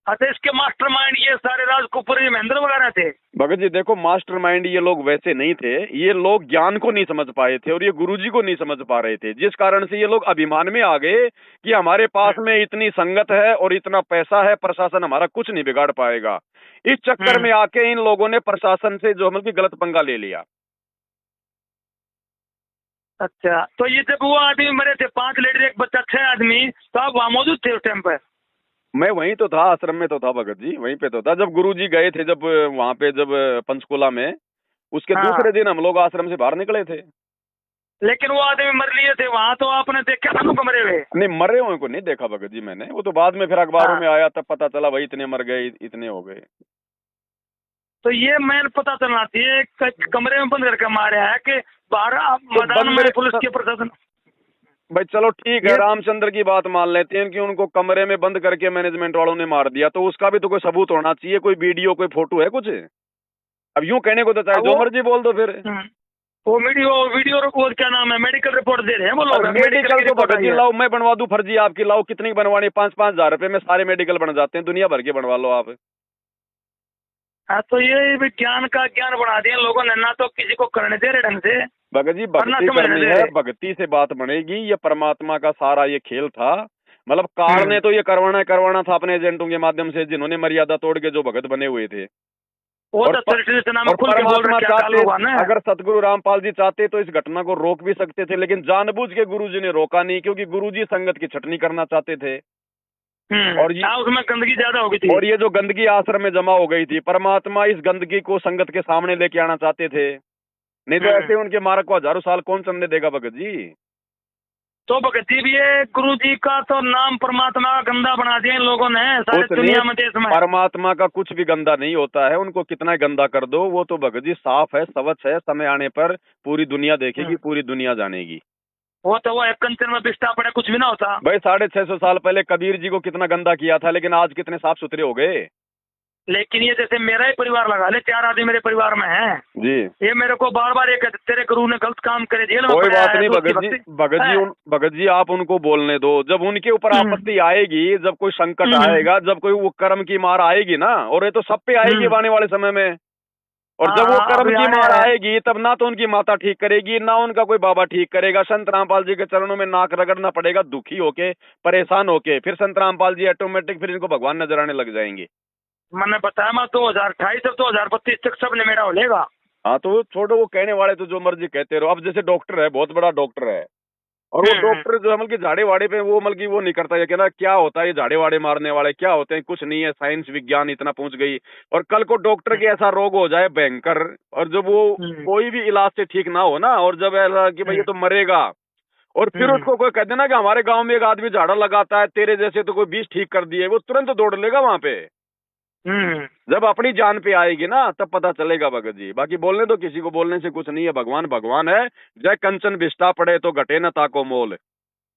अच्छा, इसके मास्टरमाइंड ये सारे राजकुपुरी महेंद्र वगैरह थे? भगत जी देखो, मास्टरमाइंड ये लोग वैसे नहीं थे। ये लोग ज्ञान को नहीं समझ पाए थे और ये गुरुजी को नहीं समझ पा रहे थे, जिस कारण से ये लोग अभिमान में आ गए कि हमारे पास में इतनी संगत है और इतना पैसा है, प्रशासन हमारा कुछ नहीं बिगाड़ पाएगा। इस चक्कर में आके इन लोगों ने प्रशासन से जो मतलब की गलत पंगा ले लिया। अच्छा, तो ये जब वो आदमी मरे थे, 5 लेडीज एक बच्चा, 6 आदमी, तो आप वहाँ मौजूद थे उस टाइम पर? मैं वहीं तो था, आश्रम में तो था भगत जी, वहीं पे तो था जब गुरुजी गए थे, जब वहां पे जब पंचकुला में, उसके हाँ। दूसरे दिन हम लोग आश्रम से बाहर निकले थे। लेकिन वो आदमी मर लिए थे वहाँ, तो आपने देखा था उनको मरे हुए? नहीं, मरे हुए को नहीं देखा भगत जी मैंने। वो तो बाद में फिर अखबारों हाँ। में आया, तब पता चला भाई इतने मर गए, इतने हो गए। तो ये मैन पता चलना चाहिए, कमरे में बंद करके मारे है कि बाहर मैदान में पुलिस के प्रशासन? भाई चलो ठीक है, रामचंद्र की बात मान लेते हैं कि उनको कमरे में बंद करके मैनेजमेंट वालों ने मार दिया, तो उसका भी तो कोई सबूत होना चाहिए, कोई वीडियो, कोई फोटो है कुछ? अब यूं कहने को तो चाहे जो मर्जी बोल दो फिर। वो वीडियो वो क्या नाम है, मेडिकल रिपोर्ट दे रहे हैं वो लोग। मेडिकल तो भगत जी लाओ, मैं बनवा दूं फर्जी आपकी, लाओ कितनी बनवानी, 5-5 हजार रुपए में सारे मेडिकल बन जाते हैं, दुनिया भर के बनवा लो आप। हाँ, तो ये विज्ञान का ज्ञान बढ़ा दिया लोगों ने, ना तो किसी को करने दे रहे ढंग से। भगत जी भक्ति करनी है, भक्ति से बात बनेगी। ये परमात्मा का सारा ये खेल था। मतलब काल ने तो ये करवाना था अपने एजेंटों के माध्यम से, जिन्होंने मर्यादा तोड़ के जो भगत बने हुए थे। और परमात्मा चाहते, अगर सतगुरु रामपाल जी चाहते तो इस घटना को रोक भी सकते थे, लेकिन जानबूझ के गुरुजी ने रोका नहीं, क्योंकि गुरुजी संगत की छटनी करना चाहते थे। और ये उसमें गंदगी ज्यादा हो गई थी, और ये जो गंदगी आश्रम में जमा हो गई थी, परमात्मा इस गंदगी को संगत के सामने लेके आना चाहते थे। नहीं तो ऐसे उनके मार्ग को हजारों साल कौन चलने देगा भगत जी? तो भगत जी भी ये गुरु जी का तो नाम परमात्मा का गंदा बना दिया इन लोगों ने सारी दुनिया में, देश में। परमात्मा का कुछ भी गंदा नहीं होता है, उनको कितना गंदा कर दो वो तो भगत जी साफ है, स्वच्छ है। समय आने पर पूरी दुनिया देखेगी, पूरी दुनिया जानेगी। वो तो वो एक कंचन में बिस्टा पड़े, कुछ भी ना होता। भाई 650 साल पहले कबीर जी को कितना गंदा किया था, लेकिन आज कितने साफ सुथरे हो गए। लेकिन ये जैसे मेरा ही परिवार लगा ले, 4 आदमी मेरे परिवार में हैं जी, ये मेरे को बार बार एक तेरे गुरु ने गलत काम करे, जेल में कोई बात नहीं भगत जी आप उनको बोलने दो। जब उनके ऊपर आपत्ति आएगी, जब कोई संकट आएगा, जब कोई वो कर्म की मार आएगी ना, और ये तो सब पे आएगी आने वाले समय में। और जब वो हाँ, कर्म अभी की आया मार है। आएगी तब ना तो उनकी माता ठीक करेगी ना उनका कोई बाबा ठीक करेगा। संत रामपाल जी के चरणों में नाक रगड़ना पड़ेगा, दुखी होके, परेशान होके। फिर संत रामपाल जी ऑटोमेटिक फिर इनको भगवान नजर आने लग जाएंगे। मैंने बताया, मैं 2028 से 2032 तक सब निमेरा हो लेगा। हाँ तो छोड़ो, वो कहने वाले तो जो मर्जी कहते रहो। अब जैसे डॉक्टर है, बहुत बड़ा डॉक्टर है, और वो हम्म। डॉक्टर जो है मतलब कि झाड़े वाड़े पे वो मतलब कि वो नहीं करता, ये कहना क्या होता है, ये झाड़े वाड़े मारने वाले क्या होते हैं, कुछ नहीं है, साइंस विज्ञान इतना पहुंच गई। और कल को डॉक्टर के ऐसा रोग हो जाए भयंकर, और जब वो हम्म। कोई भी इलाज से ठीक ना हो ना, और जब ऐसा कि भाई ये तो मरेगा, और फिर हम्म। उसको कोई कह देना कि हमारे गांव में एक आदमी झाड़ा लगाता है तेरे जैसे, तो कोई 20 ठीक कर दिए, वो तुरंत दौड़ लेगा वहां पे। हम्म। जब अपनी जान पे आएगी ना तब पता चलेगा भगत जी। बाकी बोलने दो, किसी को बोलने से कुछ नहीं है। भगवान भगवान है। जय कंचन बिष्टा पड़े तो घटे न ताको मोल।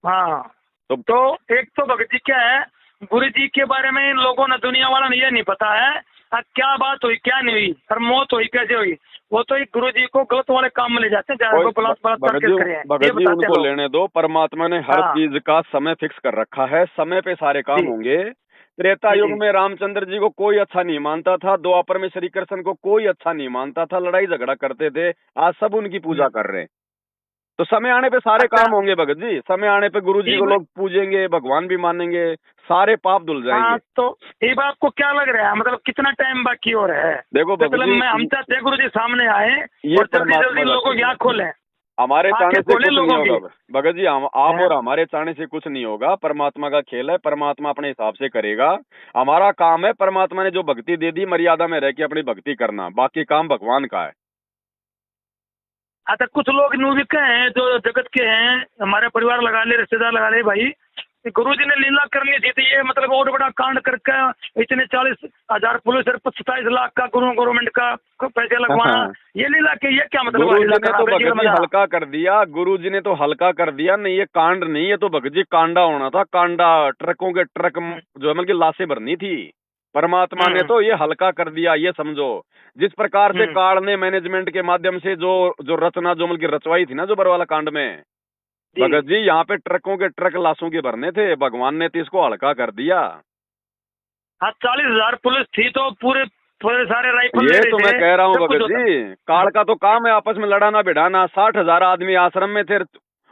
हाँ, तो तो एक तो भगत जी क्या है, गुरु जी के बारे में इन लोगों ने, दुनिया वाला ने ये नहीं पता है क्या बात हुई क्या नहीं हुई और मौत हुई कैसे हुई। वो तो एक गुरु जी को गलत वाले काम में ले जाते हैं, चाहे वो बलात्कार केस करे हैं, भगत ये जी बताते हैं उनको लोग। लेने दो। परमात्मा ने हर हाँ चीज का समय फिक्स कर रखा है, समय पे सारे काम जी होंगे। त्रेता युग जी। में रामचंद्र जी को कोई अच्छा नहीं मानता था, द्वापर में श्री कृष्ण को कोई अच्छा नहीं मानता था, लड़ाई झगड़ा करते थे। आज सब उनकी पूजा कर रहे हैं। तो समय आने पे सारे अच्छा, काम होंगे भगत जी। समय आने पे गुरु जी को ये लोग पूजेंगे, भगवान भी मानेंगे, सारे पाप धुल हाँ, जाएंगे। तो ये बात आपको क्या लग रहा है, मतलब कितना टाइम बाकी हो रहा है? देखो भगत मतलब मैं, हम जी, चाहते हैं गुरु जी सामने आए ये और जल्दी परमात्मा जल्दी का लोगों खेल की है। आँख खोलें, हमारे चाहने आंखें से खोलें कुछ नहीं लोगों होगा की। भगत जी। हम आप हैं? और हमारे चाहने से कुछ नहीं होगा। परमात्मा का खेल है, परमात्मा अपने हिसाब से करेगा। हमारा काम है, परमात्मा ने जो भक्ति दे दी मर्यादा में रह के अपनी भक्ति करना, बाकी काम भगवान का है। अच्छा, कुछ लोग न्यू भी हैं जो जगत के हैं, हमारे परिवार लगा ले, रिश्तेदार लगा ले भाई, गुरु जी ने लीला करनी थी तो ये मतलब और बड़ा कांड करके इतने 40,000 पुलिस और 27 लाख का गवर्नमेंट का पैसे लगवाना, ये लीला के ये क्या मतलब हुआ गुरु लीला जी ने करना? तो भाई जी भगत जी बता। हल्का कर दिया, गुरु जी ने तो हल्का कर दिया। नहीं ये कांड नहीं, ये तो भगत जी कांडा होना था, कांडा। ट्रकों के ट्रक जो है मतलब कि लाशें भरनी थी। परमात्मा ने हम्म। तो ये हल्का कर दिया, ये समझो। जिस प्रकार से हम्म। काल ने मैनेजमेंट के माध्यम से जो जो रचना जो मतलब की रचवाई थी ना, जो बरवाला कांड में, जी। भगत जी यहाँ पे ट्रकों के ट्रक लाशों के भरने थे, भगवान ने तो इसको हल्का कर दिया। हाँ, 40,000 पुलिस थी तो पूरे पूरे सारे राइफल ले ये रहे तो मैं थे, कह रहा हूँ सब कुछ भगत होता। जी, काल का तो काम है आपस में लड़ाना भिड़ाना। 60,000 आदमी आश्रम में थे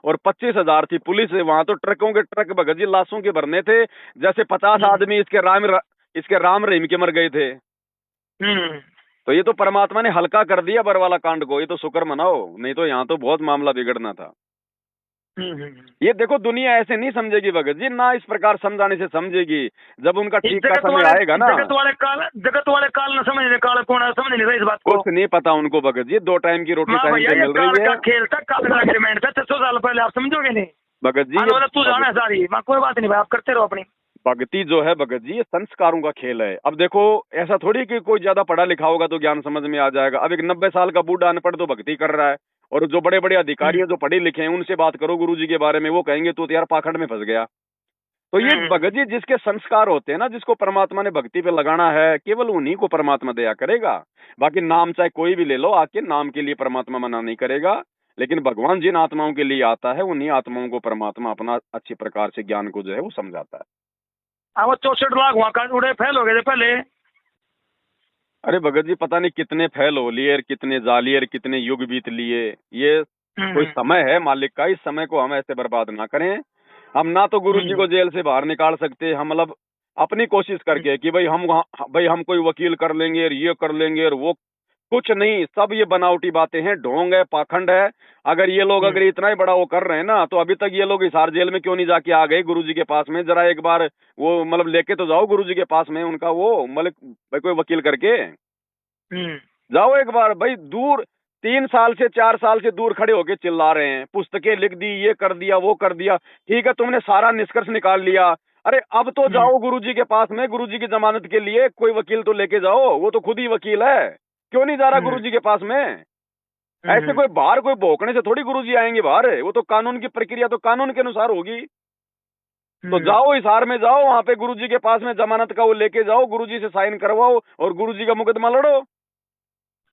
और 25,000 थी पुलिस। वहां तो ट्रकों के ट्रक भगत जी लाशों के भरने थे, जैसे 50 हम्म। आदमी इसके राम रहीम के मर गए थे। हम्म। तो ये तो परमात्मा ने हल्का कर दिया बरवाला कांड को, ये तो शुक्र मनाओ, नहीं तो यहाँ तो बहुत मामला बिगड़ना था। हम्म। ये देखो दुनिया ऐसे नहीं समझेगी भगत जी, ना इस प्रकार समझाने से समझेगी। जब उनका इस ठीक का समय आएगा ना, जगत वाले काल न समझ रहे, काल कौन है समझ नहीं रहे इस बात को। कुछ नहीं पता उनको भगत जी। 2 टाइम की रोटी माँ टाइम भैया, पे ये मिल काल रही का है खेल था, काल का एग्रीमेंट था 600 साल पहले, आप समझोगे नहीं। भगत जी। आने वाला तू जाना है सारी, माँ कोई बात नहीं भाई, आप करते रहो अपनी। भक्ति जो है भगत जी, ये संस्कारों का खेल है। अब देखो ऐसा थोड़ी कि कोई ज्यादा पढ़ा लिखा होगा तो ज्ञान समझ में आ जाएगा। अब एक 90 साल का बूढ़ा अनपढ़ तो भक्ति कर रहा है, और जो बड़े बड़े अधिकारी हैं जो पढ़े लिखे हैं उनसे बात करो गुरु जी के बारे में, वो कहेंगे तू तो यार पाखंड में फंस गया। तो ये भगत जी जिसके संस्कार होते हैं ना, जिसको परमात्मा ने भक्ति पे लगाना है, केवल उन्हीं को परमात्मा दया करेगा। बाकी नाम चाहे कोई भी ले लो, आके नाम के लिए परमात्मा मना नहीं करेगा। लेकिन भगवान जिन आत्माओं के लिए आता है, उन्हीं आत्माओं को परमात्मा अपना अच्छी प्रकार से ज्ञान को जो है वो समझाता है। हाँ, वो 64 लाख वहाँ का उड़े फेल हो गए थे पहले। अरे भगत जी पता नहीं कितने फैल हो लिए, कितने जालियर, कितने युग बीत लिए। ये कोई हम्म। समय है मालिक का, इस समय को हम ऐसे बर्बाद ना करें। हम ना तो गुरु जी हम्म। को जेल से बाहर निकाल सकते, हम मतलब अपनी कोशिश करके कि भाई हम कोई वकील कर लेंगे और ये कर लेंगे और वो, कुछ नहीं। सब ये बनावटी बातें हैं, ढोंग है, पाखंड है। अगर ये लोग अगर इतना ही बड़ा वो कर रहे हैं ना, तो अभी तक ये लोग हिसार जेल में क्यों नहीं जाके आ गए गुरु जी के पास में? जरा एक बार वो मतलब लेके तो जाओ गुरु जी के पास में उनका वो मतलब भाई कोई वकील करके हम्म। जाओ एक बार। भाई दूर 3 साल से 4 साल से दूर खड़े होके चिल्ला रहे हैं, पुस्तकें लिख दी, ये कर दिया वो कर दिया। ठीक है, तुमने सारा निष्कर्ष निकाल लिया। अरे अब तो जाओ गुरुजी के पास में, गुरुजी की जमानत के लिए कोई वकील तो लेके जाओ, वो तो खुद ही वकील है। क्यों नहीं जा रहा गुरुजी के पास में? ऐसे कोई बाहर कोई भौंकने से थोड़ी गुरुजी आएंगे बाहर, वो तो कानून की प्रक्रिया तो कानून के अनुसार होगी। तो जाओ हिसार में जाओ, वहां पे गुरुजी के पास में जमानत का वो लेके जाओ, गुरुजी से साइन करवाओ और गुरुजी का मुकदमा लड़ो।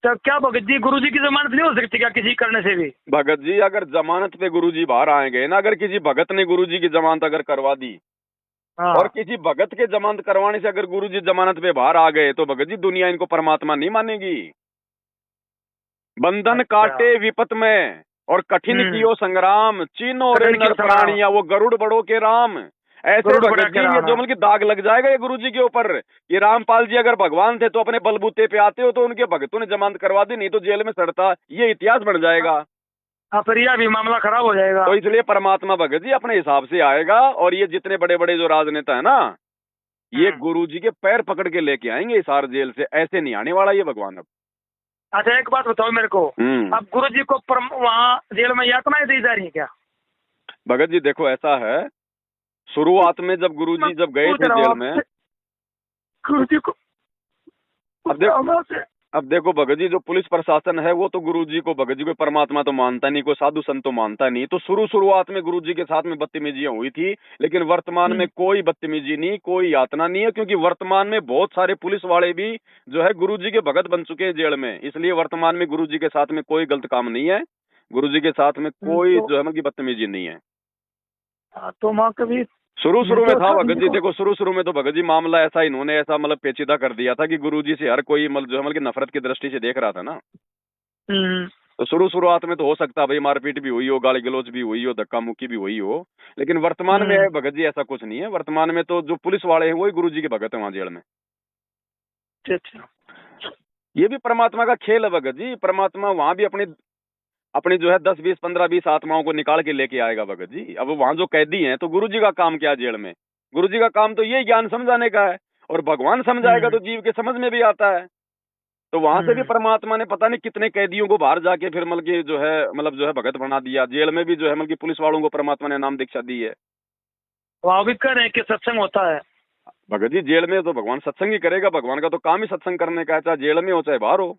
तो क्या भगत जी, गुरु जी की जमानत नहीं हो सकती क्या किसी करने से भी? भगत जी अगर जमानत पे गुरुजी बाहर आएंगे ना, अगर किसी भगत ने गुरुजी की जमानत अगर करवा दी, हाँ। और किसी भगत के जमानत करवाने से अगर गुरुजी जमानत पे बाहर आ गए, तो भगत जी दुनिया इनको परमात्मा नहीं मानेगी। बंधन अच्छा। काटे विपत में और कठिन कियो संग्राम, चीनो रे कठिन कियो नर संग्राम। प्राणिया, वो गरुड़ बड़ो के राम। ऐसे गरुड़ बड़ा भगत के जी ये राम जो है। मतलब कि दाग लग जाएगा ये गुरु जी के ऊपर। ये रामपाल जी अगर भगवान थे तो अपने बलबूते पे आते हो तो उनके भक्तों ने जमानत करवा दी, नहीं तो जेल में सड़ता, ये इतिहास बन जाएगा। हाँ, फिर यह भी मामला खराब हो जाएगा। तो इसलिए परमात्मा भगत जी अपने हिसाब से आएगा, और ये जितने बड़े बड़े जो राजनेता है ना, ये गुरु जी के पैर पकड़ के लेके आएंगे इस हार जेल से, ऐसे नहीं आने वाला ये भगवान अब। अच्छा, एक बात बताओ मेरे को, अब गुरु जी को वहाँ जेल में यातनाएं दी जा रही है क्या? भगत जी देखो ऐसा है, शुरुआत में जब गुरु जी जब गए थे जेल में, गुरु जी को अब देखो भगत जी जो पुलिस प्रशासन है वो तो गुरु जी को, भगत जी को परमात्मा तो मानता नहीं, कोई साधु संत तो मानता नहीं। तो शुरुआत में गुरु जी के साथ में बदतमीजियां हुई थी, लेकिन वर्तमान में कोई बदतमीजी नहीं, कोई यातना नहीं है, क्योंकि वर्तमान में बहुत सारे पुलिस वाले भी जो है गुरु जी के भगत बन चुके हैं जेल में। इसलिए वर्तमान में गुरु जी के साथ में कोई गलत काम नहीं है, गुरु जी के साथ में कोई जो है मतलब बदतमीजी नहीं है। तो माँ कभी शुरू में था भगत जी, देखो शुरू में तो भगत जी मामला ऐसा इन्होंने ऐसा मतलब पेचीदा कर दिया था कि गुरुजी से हर कोई मतलब जो है मतलब नफरत की दृष्टि से देख रहा था ना। तो शुरुआत में तो हो सकता है भाई मारपीट भी हुई हो, गाली गलौज भी हुई हो, धक्का मुक्की भी हुई हो, लेकिन वर्तमान में भगत जी ऐसा कुछ नहीं है। वर्तमान में तो जो पुलिस वाले हैं वही गुरु जी के भगत है वहां जेल में। ये भी परमात्मा का खेल है भगत जी, परमात्मा वहां भी अपनी जो है 10 20 15 20 आत्माओं को निकाल के लेके आएगा भगत जी। अब वहां जो कैदी हैं तो गुरु जी का काम क्या जेल में, गुरु जी का काम तो यही ज्ञान समझाने का है, और भगवान समझाएगा तो जीव के समझ में भी आता है। तो वहां से भी परमात्मा ने पता नहीं कितने कैदियों को बाहर जाके फिर मतलब जो है भगत बना दिया। जेल में भी जो है मतलब पुलिस वालों को परमात्मा ने नाम दीक्षा दी है। वहां भी कह रहे हैं कि सत्संग होता है भगत जी जेल में तो भगवान सत्संग ही करेगा, भगवान का तो काम ही सत्संग करने का है, चाहे जेल में हो चाहे बाहर हो।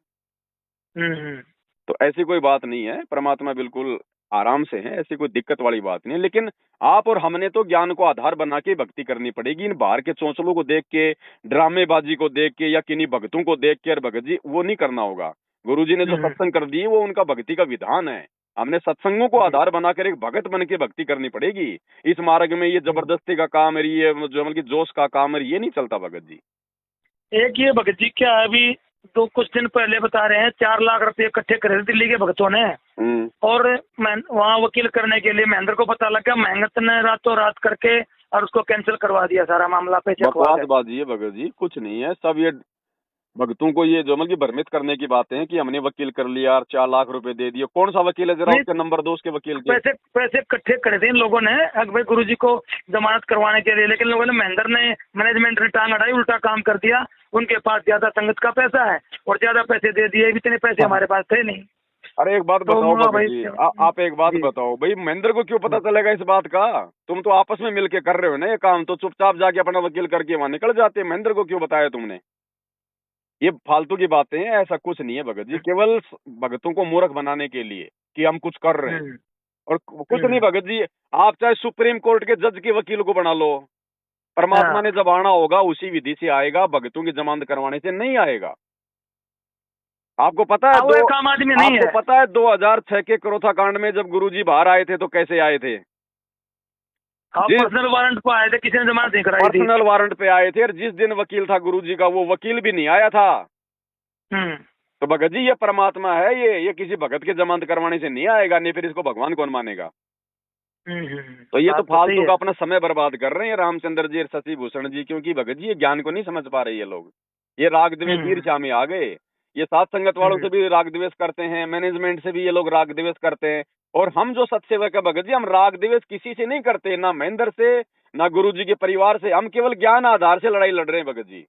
तो ऐसी कोई बात नहीं है, परमात्मा बिल्कुल आराम से है, ऐसी कोई दिक्कत वाली बात नहीं है। लेकिन आप और हमने तो ज्ञान को आधार बना के भक्ति करनी पड़ेगी। इन बाहर के चौंचलों को देख के, ड्रामेबाजी को देख के, या किन्हीं भक्तों को देख के भगत जी वो नहीं करना होगा। गुरु जी ने जो सत्संग कर दिए वो उनका भक्ति का विधान है। हमने सत्संगों को आधार बनाकर एक भगत बन के भक्ति करनी पड़ेगी। इस मार्ग में ये जबरदस्ती का काम है, ये जो मतलब जोश का काम है, ये नहीं चलता भगत जी। एक ये भगत जी क्या है, अभी तो कुछ दिन पहले बता रहे हैं 4 लाख रुपए इकट्ठे करे दिल्ली के भक्तों ने, और वहाँ वकील करने के लिए महेंद्र को पता लगा, महेंद्र ने रातों रात करके और उसको कैंसिल करवा दिया सारा मामला पे। बकवासबाजी है भगत जी, कुछ नहीं है, सब ये भक्तों को ये जो मतलब भ्रमित करने की बातें हैं कि हमने वकील कर लिया और 4 लाख रुपए दे दिए। कौन सा वकील है जरा उसके नंबर दो उसके वकील के। पैसे इकट्ठे करे थे इन लोगों ने भाई गुरु जी को जमानत करवाने के लिए, लेकिन लोगों ने महेंद्र ने मैनेजमेंट ने टांग अड़ाई, उल्टा काम कर दिया। उनके पास ज्यादा संगत का पैसा है और ज्यादा पैसे दे दिए, इतने पैसे हमारे पास थे नहीं। अरे एक बात बताओ भगत जी, आप एक बात बताओ भाई, महेंद्र को क्यों पता चलेगा इस बात का? तुम तो आपस में मिलके कर रहे हो ना ये काम, तो चुपचाप जाके अपना वकील करके वहां निकल जाते। महेंद्र को क्यों बताया तुमने? ये फालतू की बातें हैं, ऐसा कुछ नहीं है भगत जी, केवल भगतों को मूर्ख बनाने के लिए कि हम कुछ कर रहे हैं, और कुछ नहीं भगत जी। आप चाहे सुप्रीम कोर्ट के जज के वकील को बना लो, परमात्मा ने जब आना होगा उसी विधि से आएगा, भगतों की जमानत करवाने से नहीं आएगा। आपको पता है आपको पता है 2006 के करोथा कांड में जब गुरुजी बाहर आए थे तो कैसे आए थे? पर्सनल वारंट पे आए थे, किसी ने जमानत नहीं कराई थी। पर्सनल वारंट पे आए थे, और जिस दिन वकील था गुरुजी का वो वकील भी नहीं आया था। तो भगत जी ये परमात्मा है, ये किसी भगत के जमानत करवाने से नहीं आएगा, नहीं फिर इसको भगवान कौन मानेगा? तो ये तो फालतू का अपना समय बर्बाद कर रहे हैं रामचंद्र जी और शशि भूषण जी, क्योंकि भगत जी ये ज्ञान को नहीं समझ पा रहे ये लोग। ये राग द्वेष ईर्ष्या में आ गए, ये साथ संगत वालों से भी राग द्वेष करते हैं, मैनेजमेंट से भी ये लोग राग द्वेष करते हैं। और हम जो सत्सेवक है भगत जी, हम राग द्वेष किसी से नहीं करते, ना महेंद्र से ना गुरु जी के परिवार से, हम केवल ज्ञान आधार से लड़ाई लड़ रहे हैं भगत जी।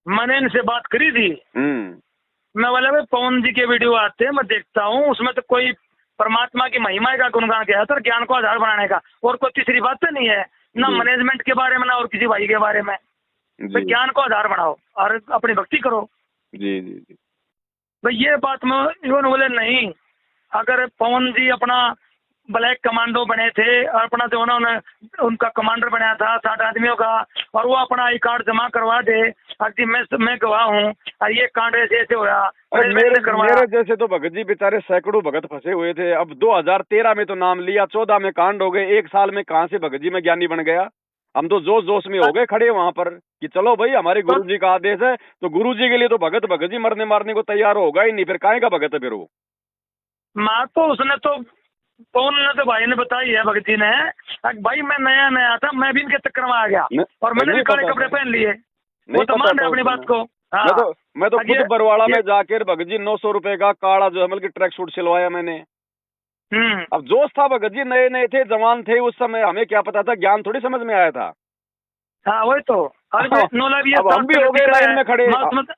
मैंने इनसे बात करी थी, मैं बोला भाई पवन जी के वीडियो आते हैं मैं देखता हूँ, उसमें तो कोई परमात्मा की महिमा का गुणगान किया था, ज्ञान को आधार बनाने का, और कोई तीसरी बात तो नहीं है, ना मैनेजमेंट के बारे में ना और किसी भाई के बारे में। भाई ज्ञान को आधार बनाओ और अपनी भक्ति करो। जी जी जी भाई ये बात में इवन बोले नहीं, अगर पवन जी अपना ब्लैक कमांडो बने थे और अपना जो उन्होंने उनका कमांडर बनाया था 60 आदमियों का, और वो अपना आई कार्ड जमा करवा दे कि मैं गवाह हूँ और ये कांड ऐसे होया, मेरे जैसे तो भगत जी बेचारे सैकड़ों भगत फंसे हुए थे। अब 2013 में तो नाम लिया, 14 में कांड हो गए, 1 साल में कहाँ से भगत जी में ज्ञानी बन गया? हम तो जोश में हो गए खड़े वहां पर कि चलो भाई हमारे गुरु जी का आदेश है, तो गुरु जी के लिए तो भगत जी मरने मारने को तैयार होगा ही नहीं, फिर काहे का भगत है फिर वो? माँ तो उसने तो पवन ने तो भाई ने बताई है, भगत जी ने, भाई मैं नया नया था, मैं भी इनके चक्कर में आ गया और मैंने भी काले कपड़े पहन लिए। वो नहीं तो पता मान था रहे अपनी उस बात समय। को। हाँ। मैं तो अब खुद बरवाड़ा में ये जाकर भगत जी 900 रुपए का काला जो है मतलब कि ट्रैक सूट सिलवाया मैंने। हम्म। अब जोश था भगत जी, नए नए थे, जवान थे उस समय, हमें क्या पता था, ज्ञान थोड़ी समझ में आया था। हाँ वही तो। अरे हाँ, नोला भी ये अब हम सात भी हो संगति गए करे लाइन है में खड़े। मत।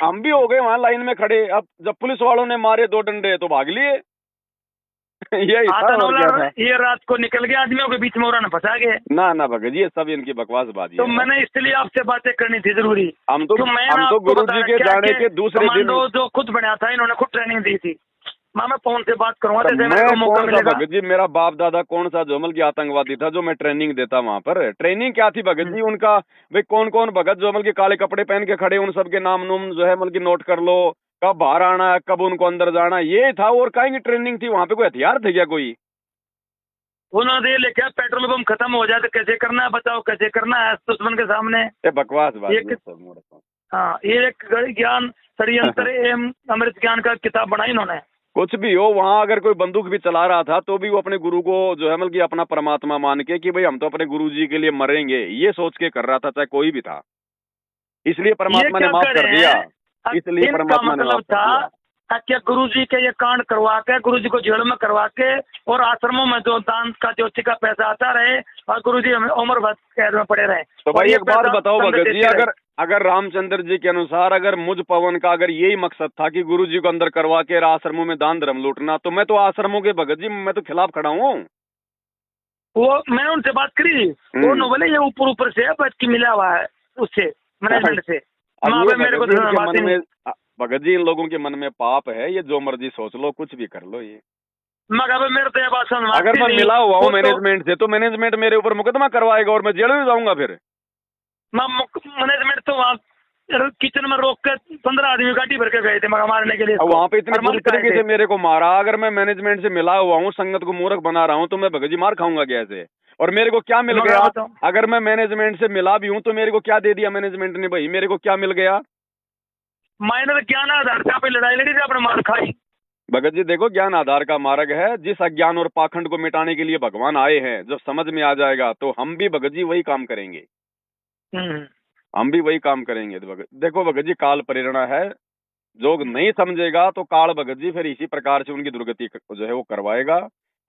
हम भी हो गए वहां लाइन में खड़े। अब जब पुलिस वालों ने मारे 2 डंडे तो भाग लिए। यही था आता और नोला क्या था। ये रात को निकल गया, आदमियों के बीच में और फंसा गए। ना ना भगत जी, ये सब इनकी बकवासबाजी तो है। मैंने इसलिए आपसे बातें करनी थी जरूरी। हम तो तो मैं ना आपको गुरु बता जी के रखा जाने कि के दूसरे दिन। कमांडो जो खुद बना था, इन्होंने खुद ट्रेनिंग दी थी। मैं पवन से बात करूंगा तो जैसे मेरे मैं को मौका कौन सा मिलेगा। भगत जी, मेरा बाप दादा कौन सा जोमल की आतंकवादी था जो मैं ट्रेनिंग देता वहां पर? ट्रेनिंग क्या थी भगत जी उनका? भाई कौन कौन भगत जोमल के काले कपड़े पहन के खड़े, उन सबके नाम नूम जो है मतलब की नोट कर लो, कब बाहर आना है, कब उनको अंदर जाना, ये था। और काहे की ट्रेनिंग थी वहां पे? कोई हथियार थे क्या कोई? उन्होंने ये लिखा पेट्रोल पंप खत्म हो जाए तो कैसे करना है, बताओ कैसे करना है दुश्मन के सामने। ये बकवासबाजी है ये सब मोड़। हाँ, ये एक ज्ञान षड्यंत्र एवं अमृत ज्ञान का किताब बनाई इन्होंने। कुछ भी हो, वहां अगर कोई बंदूक भी चला रहा था तो भी वो अपने गुरु को जो है मतलब कि अपना परमात्मा मान के कि भाई हम तो अपने गुरु जी के लिए मरेंगे, ये सोच के कर रहा था, चाहे कोई भी था। इसलिए ये परमात्मा ने क्या माफ कर दिया। करें, इसलिए इनका परमात्मा ने मतलब माफ कर दिया। था कि गुरु जी के ये कांड करवा के, गुरु जी को जेल में करवा के, और आश्रमों में जो दान का ज्योति का पैसा आता रहे और गुरु जी उम्र भर कैद में पड़े रहे। तो और भाई ये एक बात पैसा बताओ संगत भगत जी, देती रहे। अगर रामचंद्र जी के अनुसार अगर मुझ पवन का अगर यही मकसद था कि गुरु जी को अंदर करवा के आश्रमों में दान धर्म लूटना, तो मैं तो आश्रमों के भगत जी मैं तो खिलाफ खड़ा हूँ। वो मैंने उनसे बात करी, वो नो बोले ये ऊपर ऊपर से बच की मिला हुआ है उससे, मैनेजमेंट से। अब माँ ये मेरे को भगत जी तो इनके बात मन ही नहीं। में, भगत जी इन लोगों के मन में पाप है, ये जो मर्जी सोच लो, कुछ भी कर लो। ये मैं कहा मेरे तो ये बात समझ अगर मैं नहीं। मिला हुआ हूँ वो तो मैनेजमेंट से, तो मैनेजमेंट मेरे ऊपर मुकदमा करवाएगा और मैं जेल में जाऊंगा फिर। मैनेजमेंट तो वहाँ किचन में रोक के 15 आदमी गाड़ी भर के गए थे मगर मारने के लिए अब इसको। वहां पे इतनी और बुरी मालिक आए तरीके थे। से मेरे को मारा, अगर मैं मैनेजमेंट से मिला हुआ हूँ, संगत को मूर्ख बना रहा हूँ, तो मैं भगत जी मार खाऊंगा कैसे? और मेरे को क्या मिल मगर गया? बताओ, अगर मैं मैनेजमेंट से मिला भी हूँ तो मेरे को क्या दे दिया मैनेजमेंट ने? भाई मेरे को क्या मिल गया? माइनर ज्ञान आधार पे लड़ाई लड़ी थी, अपने मार खाई। भगत जी देखो, ज्ञान आधार का मार्ग है। जिस अज्ञान और पाखंड को मिटाने के लिए भगवान आए हैं, जब समझ में आ जाएगा तो हम भी भगत जी वही काम करेंगे। हम भी वही काम करेंगे। देखो भगत जी, काल प्रेरणा है। जो नहीं समझेगा तो काल भगत जी फिर इसी प्रकार से उनकी दुर्गति जो है वो करवाएगा।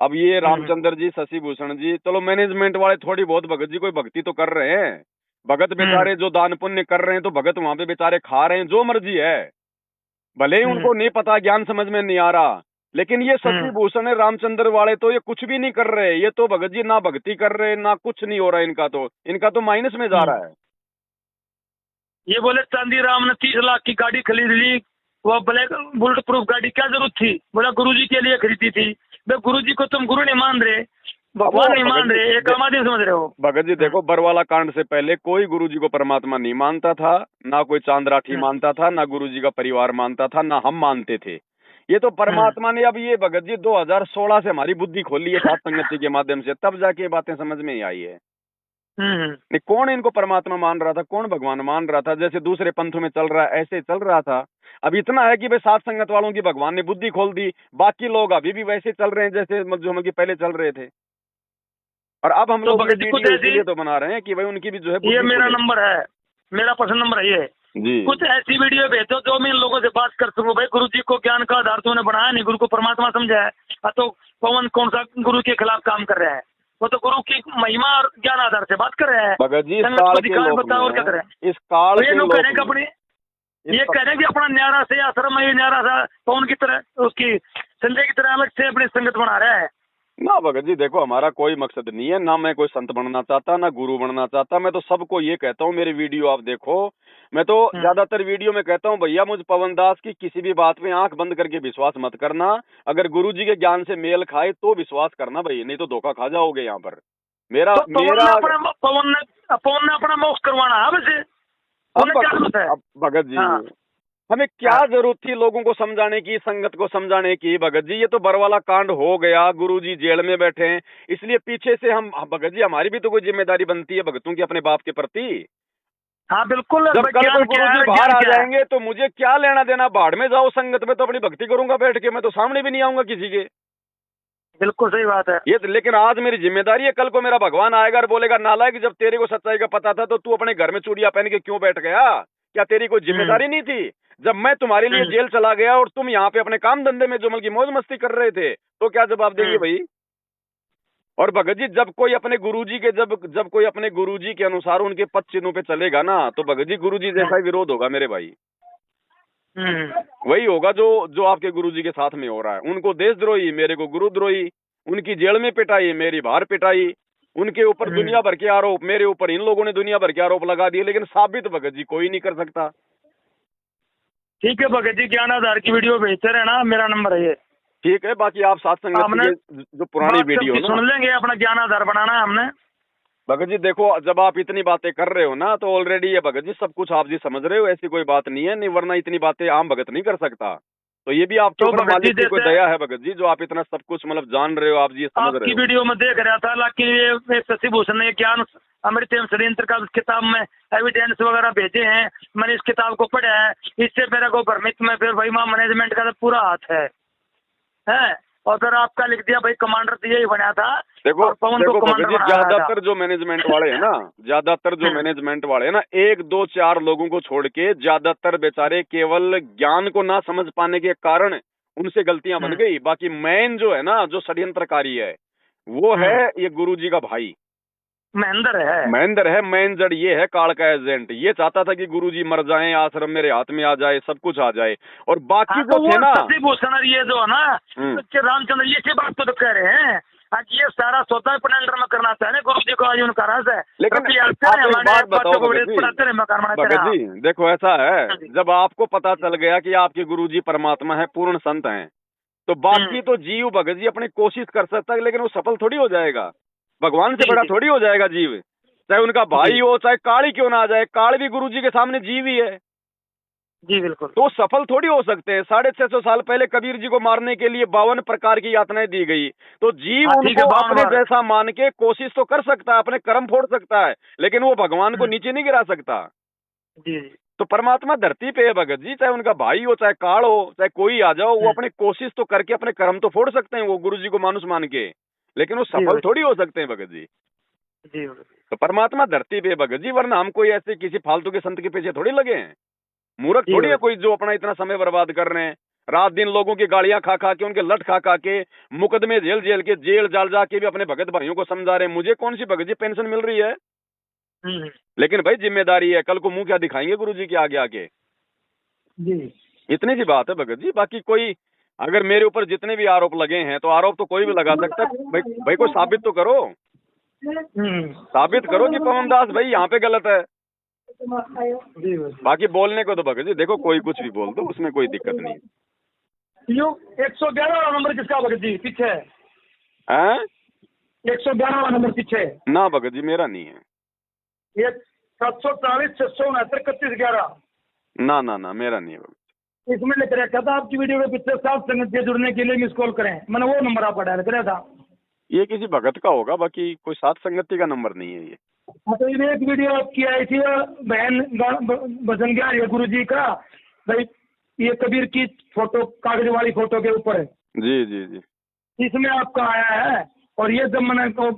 अब ये रामचंद्र जी, शशि भूषण जी, चलो मैनेजमेंट वाले थोड़ी बहुत भगत जी कोई भक्ति तो कर रहे हैं। भगत बेचारे जो दान पुण्य कर रहे हैं, तो भगत वहां पे बेचारे खा रहे हैं, जो मर्जी है। भले ही उनको नहीं पता, ज्ञान समझ में नहीं आ रहा, लेकिन ये शशि भूषण है, रामचंद्र वाले तो ये कुछ भी नहीं कर रहे। ये तो भगत जी ना भक्ति कर रहे, ना कुछ नहीं हो रहा इनका तो माइनस में जा रहा है। ये बोले चांदी राम ने 30 लाख की गाड़ी खरीद ली, वो ब्लैक बुलेट प्रूफ गाड़ी, क्या जरूरत थी? बोला गुरुजी के लिए खरीदी थी। भाई गुरुजी को तुम गुरु नहीं मान रहे, भगवान नहीं मान रहे, एक आम आदमी समझ रहे हो। भगत जी देखो, बरवाला कांड से पहले कोई गुरुजी को परमात्मा नहीं मानता था, ना कोई चांद राठी मानता था, ना गुरुजी का परिवार मानता था, ना हम मानते थे। ये तो परमात्मा ने अब ये भगत जी 2016 से हमारी बुद्धि खोली है सात संगति के माध्यम से, तब जाके ये बातें समझ में ही आई है। नहीं, कौन इनको परमात्मा मान रहा था, कौन भगवान मान रहा था? जैसे दूसरे पंथों में चल रहा है, ऐसे चल रहा था। अब इतना है कि भाई सात संगत वालों की भगवान ने बुद्धि खोल दी, बाकी लोग अभी भी वैसे चल रहे हैं जैसे जो हम पहले चल रहे थे। और अब हम तो लोग भगत जी कुछ वीडियो ऐसी, इसलिए तो बना रहे हैं कि भाई उनकी भी जो है ये बुद्धि मेरा खुले। नंबर है, मेरा पर्सनल नंबर है ये। जी, कुछ ऐसी वीडियो भेजो जो मैं इन लोगों से बात कर सकूं। भाई गुरु जी को ज्ञान का आधार तो उन्हें बनाया नहीं, गुरु को परमात्मा समझा है, तो पवन कौन सा गुरु के खिलाफ काम कर रहा है? वो तो गुरु की महिमा और ज्ञान आधार से बात कर रहा है। भगत जी इस संगत काल को के दिखा लोक बताओ और क्या में, करें। इस काल तो ये के लोग लोक कह रहे हैं कि में, अपनी, ये कह रहे हैं कि अपना न्यारा से आश्रम में ये न्यारा सा पवन की तरह, उसकी संजय की तरह अलग से अपनी संगत बना रहा है। ना भगत जी देखो, हमारा कोई मकसद नहीं है, ना मैं कोई संत बनना चाहता, ना गुरु बनना चाहता। मैं तो सबको ये कहता हूँ, मेरी वीडियो आप देखो, मैं तो ज्यादातर वीडियो में कहता हूँ, भैया मुझ पवन दास की किसी भी बात में आंख बंद करके विश्वास मत करना। अगर गुरु जी के ज्ञान से मेल खाए तो विश्वास करना भाई, नहीं तो धोखा खा जाओगे यहाँ पर। तो पवन ने अपना मोक्ष करवाना है वैसे, उन्हें क्या जरूरत है? अब भगत जी, हाँ। हमें क्या जरूरत थी लोगों को समझाने की, संगत को समझाने की? भगत जी ये तो बरवाला कांड हो गया, गुरुजी जेल में बैठे हैं, इसलिए पीछे से हम, भगत जी हमारी भी तो कोई जिम्मेदारी बनती है भगतों की अपने बाप के प्रति। हाँ बिल्कुल। जब कल ज्ञान को क्या गुरुजी है, बाहर ज्ञान आ क्या है? जाएंगे तो मुझे क्या लेना देना, बाढ़ में जाओ, संगत में तो अपनी भक्ति करूंगा बैठ के, मैं तो सामने भी नहीं आऊंगा किसी के। बिल्कुल सही बात है। ये लेकिन आज मेरी जिम्मेदारी है, कल को मेरा भगवान आएगा और बोलेगा नालायक, जब तेरे को सच्चाई का पता था तो तू अपने घर में चूड़ियां पहन के क्यों बैठ गया? क्या तेरी कोई जिम्मेदारी नहीं थी? जब मैं तुम्हारे लिए जेल चला गया और तुम यहाँ पे अपने काम धंधे में जुमल की मौज मस्ती कर रहे थे, तो क्या जवाब देंगे भाई? और भगत जी, जब कोई अपने गुरुजी के जब कोई अपने गुरुजी के अनुसार उनके पद चिन्हों पे चलेगा ना, तो भगत जी गुरुजी जैसा ही विरोध होगा मेरे भाई। वही होगा जो जो आपके गुरुजी के साथ में हो रहा है। उनको देशद्रोही, मेरे को गुरुद्रोही, उनकी जेल में पिटाई, मेरी बाहर पिटाई, उनके ऊपर दुनिया भर के आरोप, मेरे ऊपर इन लोगों ने दुनिया भर के आरोप लगा दिए, लेकिन साबित भगत जी कोई नहीं कर सकता। ठीक है भगत जी, ज्ञान आधार की वीडियो भेजते रहना, मेरा नंबर है ये। ठीक है, बाकी आप साथ संगत के जो पुरानी वीडियो ना सुन लेंगे, अपना ज्ञान आधार बनाना है हमने। भगत जी देखो, जब आप इतनी बातें कर रहे हो ना, तो ऑलरेडी ये भगत जी सब कुछ आप जी समझ रहे हो, ऐसी कोई बात नहीं है, नहीं वरना इतनी बातें आम भगत नहीं कर सकता। तो ये भी आपके ऊपर मालिक की कोई दया है भगत जी, जो आप इतना सब कुछ मतलब जान रहे हो, आप जी समझ रहे हो। आपकी वीडियो में देख रहा था कि ये शशि भूषण ने ज्ञान अमृत एवं षड्यंत्र का किताब में एविडेंस वगैरह भेजे हैं, मैंने इस किताब को पढ़ा है, इससे मेरे को भ्रमित में फिर भाई मां मैनेजमेंट का तो पूरा हाथ है। और फिर आपका लिख दिया भाई कमांडर तो यही बना था। देखो पवन देखो को भगत जी, कमांडर ज्यादातर जो मैनेजमेंट वाले हैं ना, ज्यादातर जो मैनेजमेंट वाले हैं ना, 1 2 4 लोगों को छोड़ के ज्यादातर बेचारे केवल ज्ञान को ना समझ पाने के कारण उनसे गलतियां बन गई। बाकी मेन जो है ना, जो षड्यंत्रकारी है, वो है ये गुरुजी का भाई महेंद्र है। मेन जड़ ये है, काल का एजेंट। ये चाहता था कि गुरुजी मर जाएं, आश्रम मेरे हाथ में आ जाए, सब कुछ आ जाए। और बाकी जो थे ना, शशि भूषण ये जो है ना, रामचंद्र ये बात तो कह रहे हैं, आज ये सारा स्वतः प्लानर में करना चाह रहे गुरु जी को, आज उनका राज है। लेकिन बात बताओ भगत जी, देखो ऐसा है, जब आपको पता चल गया कि आपके गुरुजी परमात्मा है, पूर्ण संत हैं, तो बाकी तो जीव भगत जी अपनी कोशिश कर सकता है, लेकिन वो सफल थोड़ी हो जाएगा। भगवान से बड़ा थोड़ी हो जाएगा जीव, चाहे उनका भाई हो, चाहे काल ही क्यों ना आ जाए, काल भी गुरुजी के सामने जीव ही है। जी बिल्कुल। तो सफल थोड़ी हो सकते हैं। 650 साल पहले कबीर जी को मारने के लिए 52 प्रकार की यातनाएं दी गई। तो जीव उनको अपने जैसा मान के कोशिश तो कर सकता है, अपने कर्म फोड़ सकता है, लेकिन वो भगवान को नीचे नहीं गिरा सकता। जी। तो परमात्मा धरती पे है भगत जी, चाहे उनका भाई हो, चाहे काल हो, चाहे कोई आ जाओ, वो अपनी कोशिश तो करके अपने कर्म तो फोड़ सकते हैं, वो गुरु जी को मानुष मान के, लेकिन वो सफल थोड़ी हो सकते हैं भगत जी। तो परमात्मा धरती पे भगत जी, वरना हम कोई ऐसे किसी फालतू के संत के पीछे थोड़ी लगे हैं। मूर्ख थोड़ी है कोई जो अपना इतना समय बर्बाद कर रहे हैं, रात दिन लोगों की गालियां खा खा के, उनके लट खा खा के, मुकदमे जेल जाल जाके भी अपने भगत भाइयों को समझा रहे हैं। मुझे कौन सी भगत जी पेंशन मिल रही है? लेकिन भाई जिम्मेदारी है, कल को मुंह क्या दिखाएंगे गुरु जी के आगे आके जी। इतनी सी बात है भगत जी। बाकी कोई अगर मेरे ऊपर जितने भी आरोप लगे हैं, तो आरोप तो कोई भी लगा सकता है भाई कोई साबित तो करो, साबित करो कि पवन दास भाई यहाँ पे गलत है। बाकी बोलने को तो भगत जी देखो, कोई कुछ भी बोल दो, उसमें कोई दिक्कत नहीं। 111 नंबर किसका भगत जी पीछे है? 111 नंबर पीछे ना भगत जी, मेरा नहीं है। ये 740 669 3111 ना ना ना, मेरा नहीं है भगत। इसमें लिख रखा था आपकी वीडियो के पीछे साथ संगत से जुड़ने के लिए मिस कॉल करें, मैंने वो नंबर आपका डायल करा था। ये किसी भगत का होगा, बाकी कोई साथ संगति का नंबर नहीं है ये। हाँ, तो ये एक वीडियो आपकी आई थी बहन भजन गा गुरु जी का, भाई ये कबीर की फोटो, कागज वाली फोटो के ऊपर है। जी जी जी, इसमें आपका आया है। और ये जब मैंने को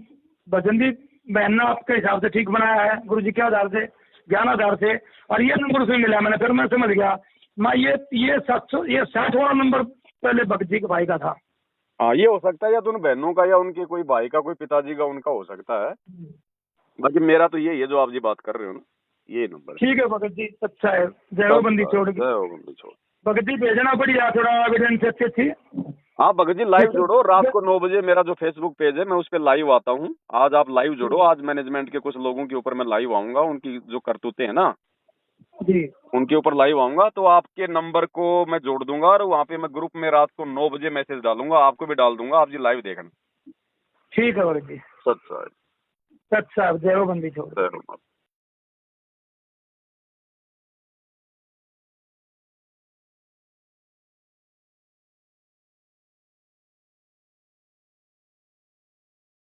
भजन जी बहन ने आपके हिसाब से ठीक बनाया है गुरु जी के आधार से, ज्ञान आधार से, और ये नंबर उसमें मिला। मैंने फिर मैं समझ गया, मैं ये 60 वाला नंबर पहले भगत जी के भाई का था। हाँ, ये हो सकता है या तो उन बहनों का या उनके कोई भाई का, कोई पिताजी का, उनका हो सकता है। बाकी मेरा तो यही है जो आप जी बात कर रहे हो ना, ये नंबर। ठीक है भगत जी, अच्छा है। जय हो बंदी छोड़, जय हो बंदी छोड़। भगत जी भेजना बढ़िया, थोड़ा एविडेंस अच्छी थी। हाँ भगत जी, लाइव जोड़ो रात को 9 बजे, मेरा जो फेसबुक पेज है मैं उस पर लाइव आता हूँ। आज आप लाइव जोड़ो, आज मैनेजमेंट के कुछ लोगों के ऊपर मैं लाइव आऊंगा, उनकी जो करतूतें हैं ना जी, उनके ऊपर लाइव आऊंगा। तो आपके नंबर को मैं जोड़ दूंगा और वहाँ पे मैं ग्रुप में रात को 9 बजे मैसेज डालूंगा, आपको भी डाल दूंगा, आप जी लाइव देखना। ठीक है भगत जी। सच साहब, जय हो बंदी छोड़।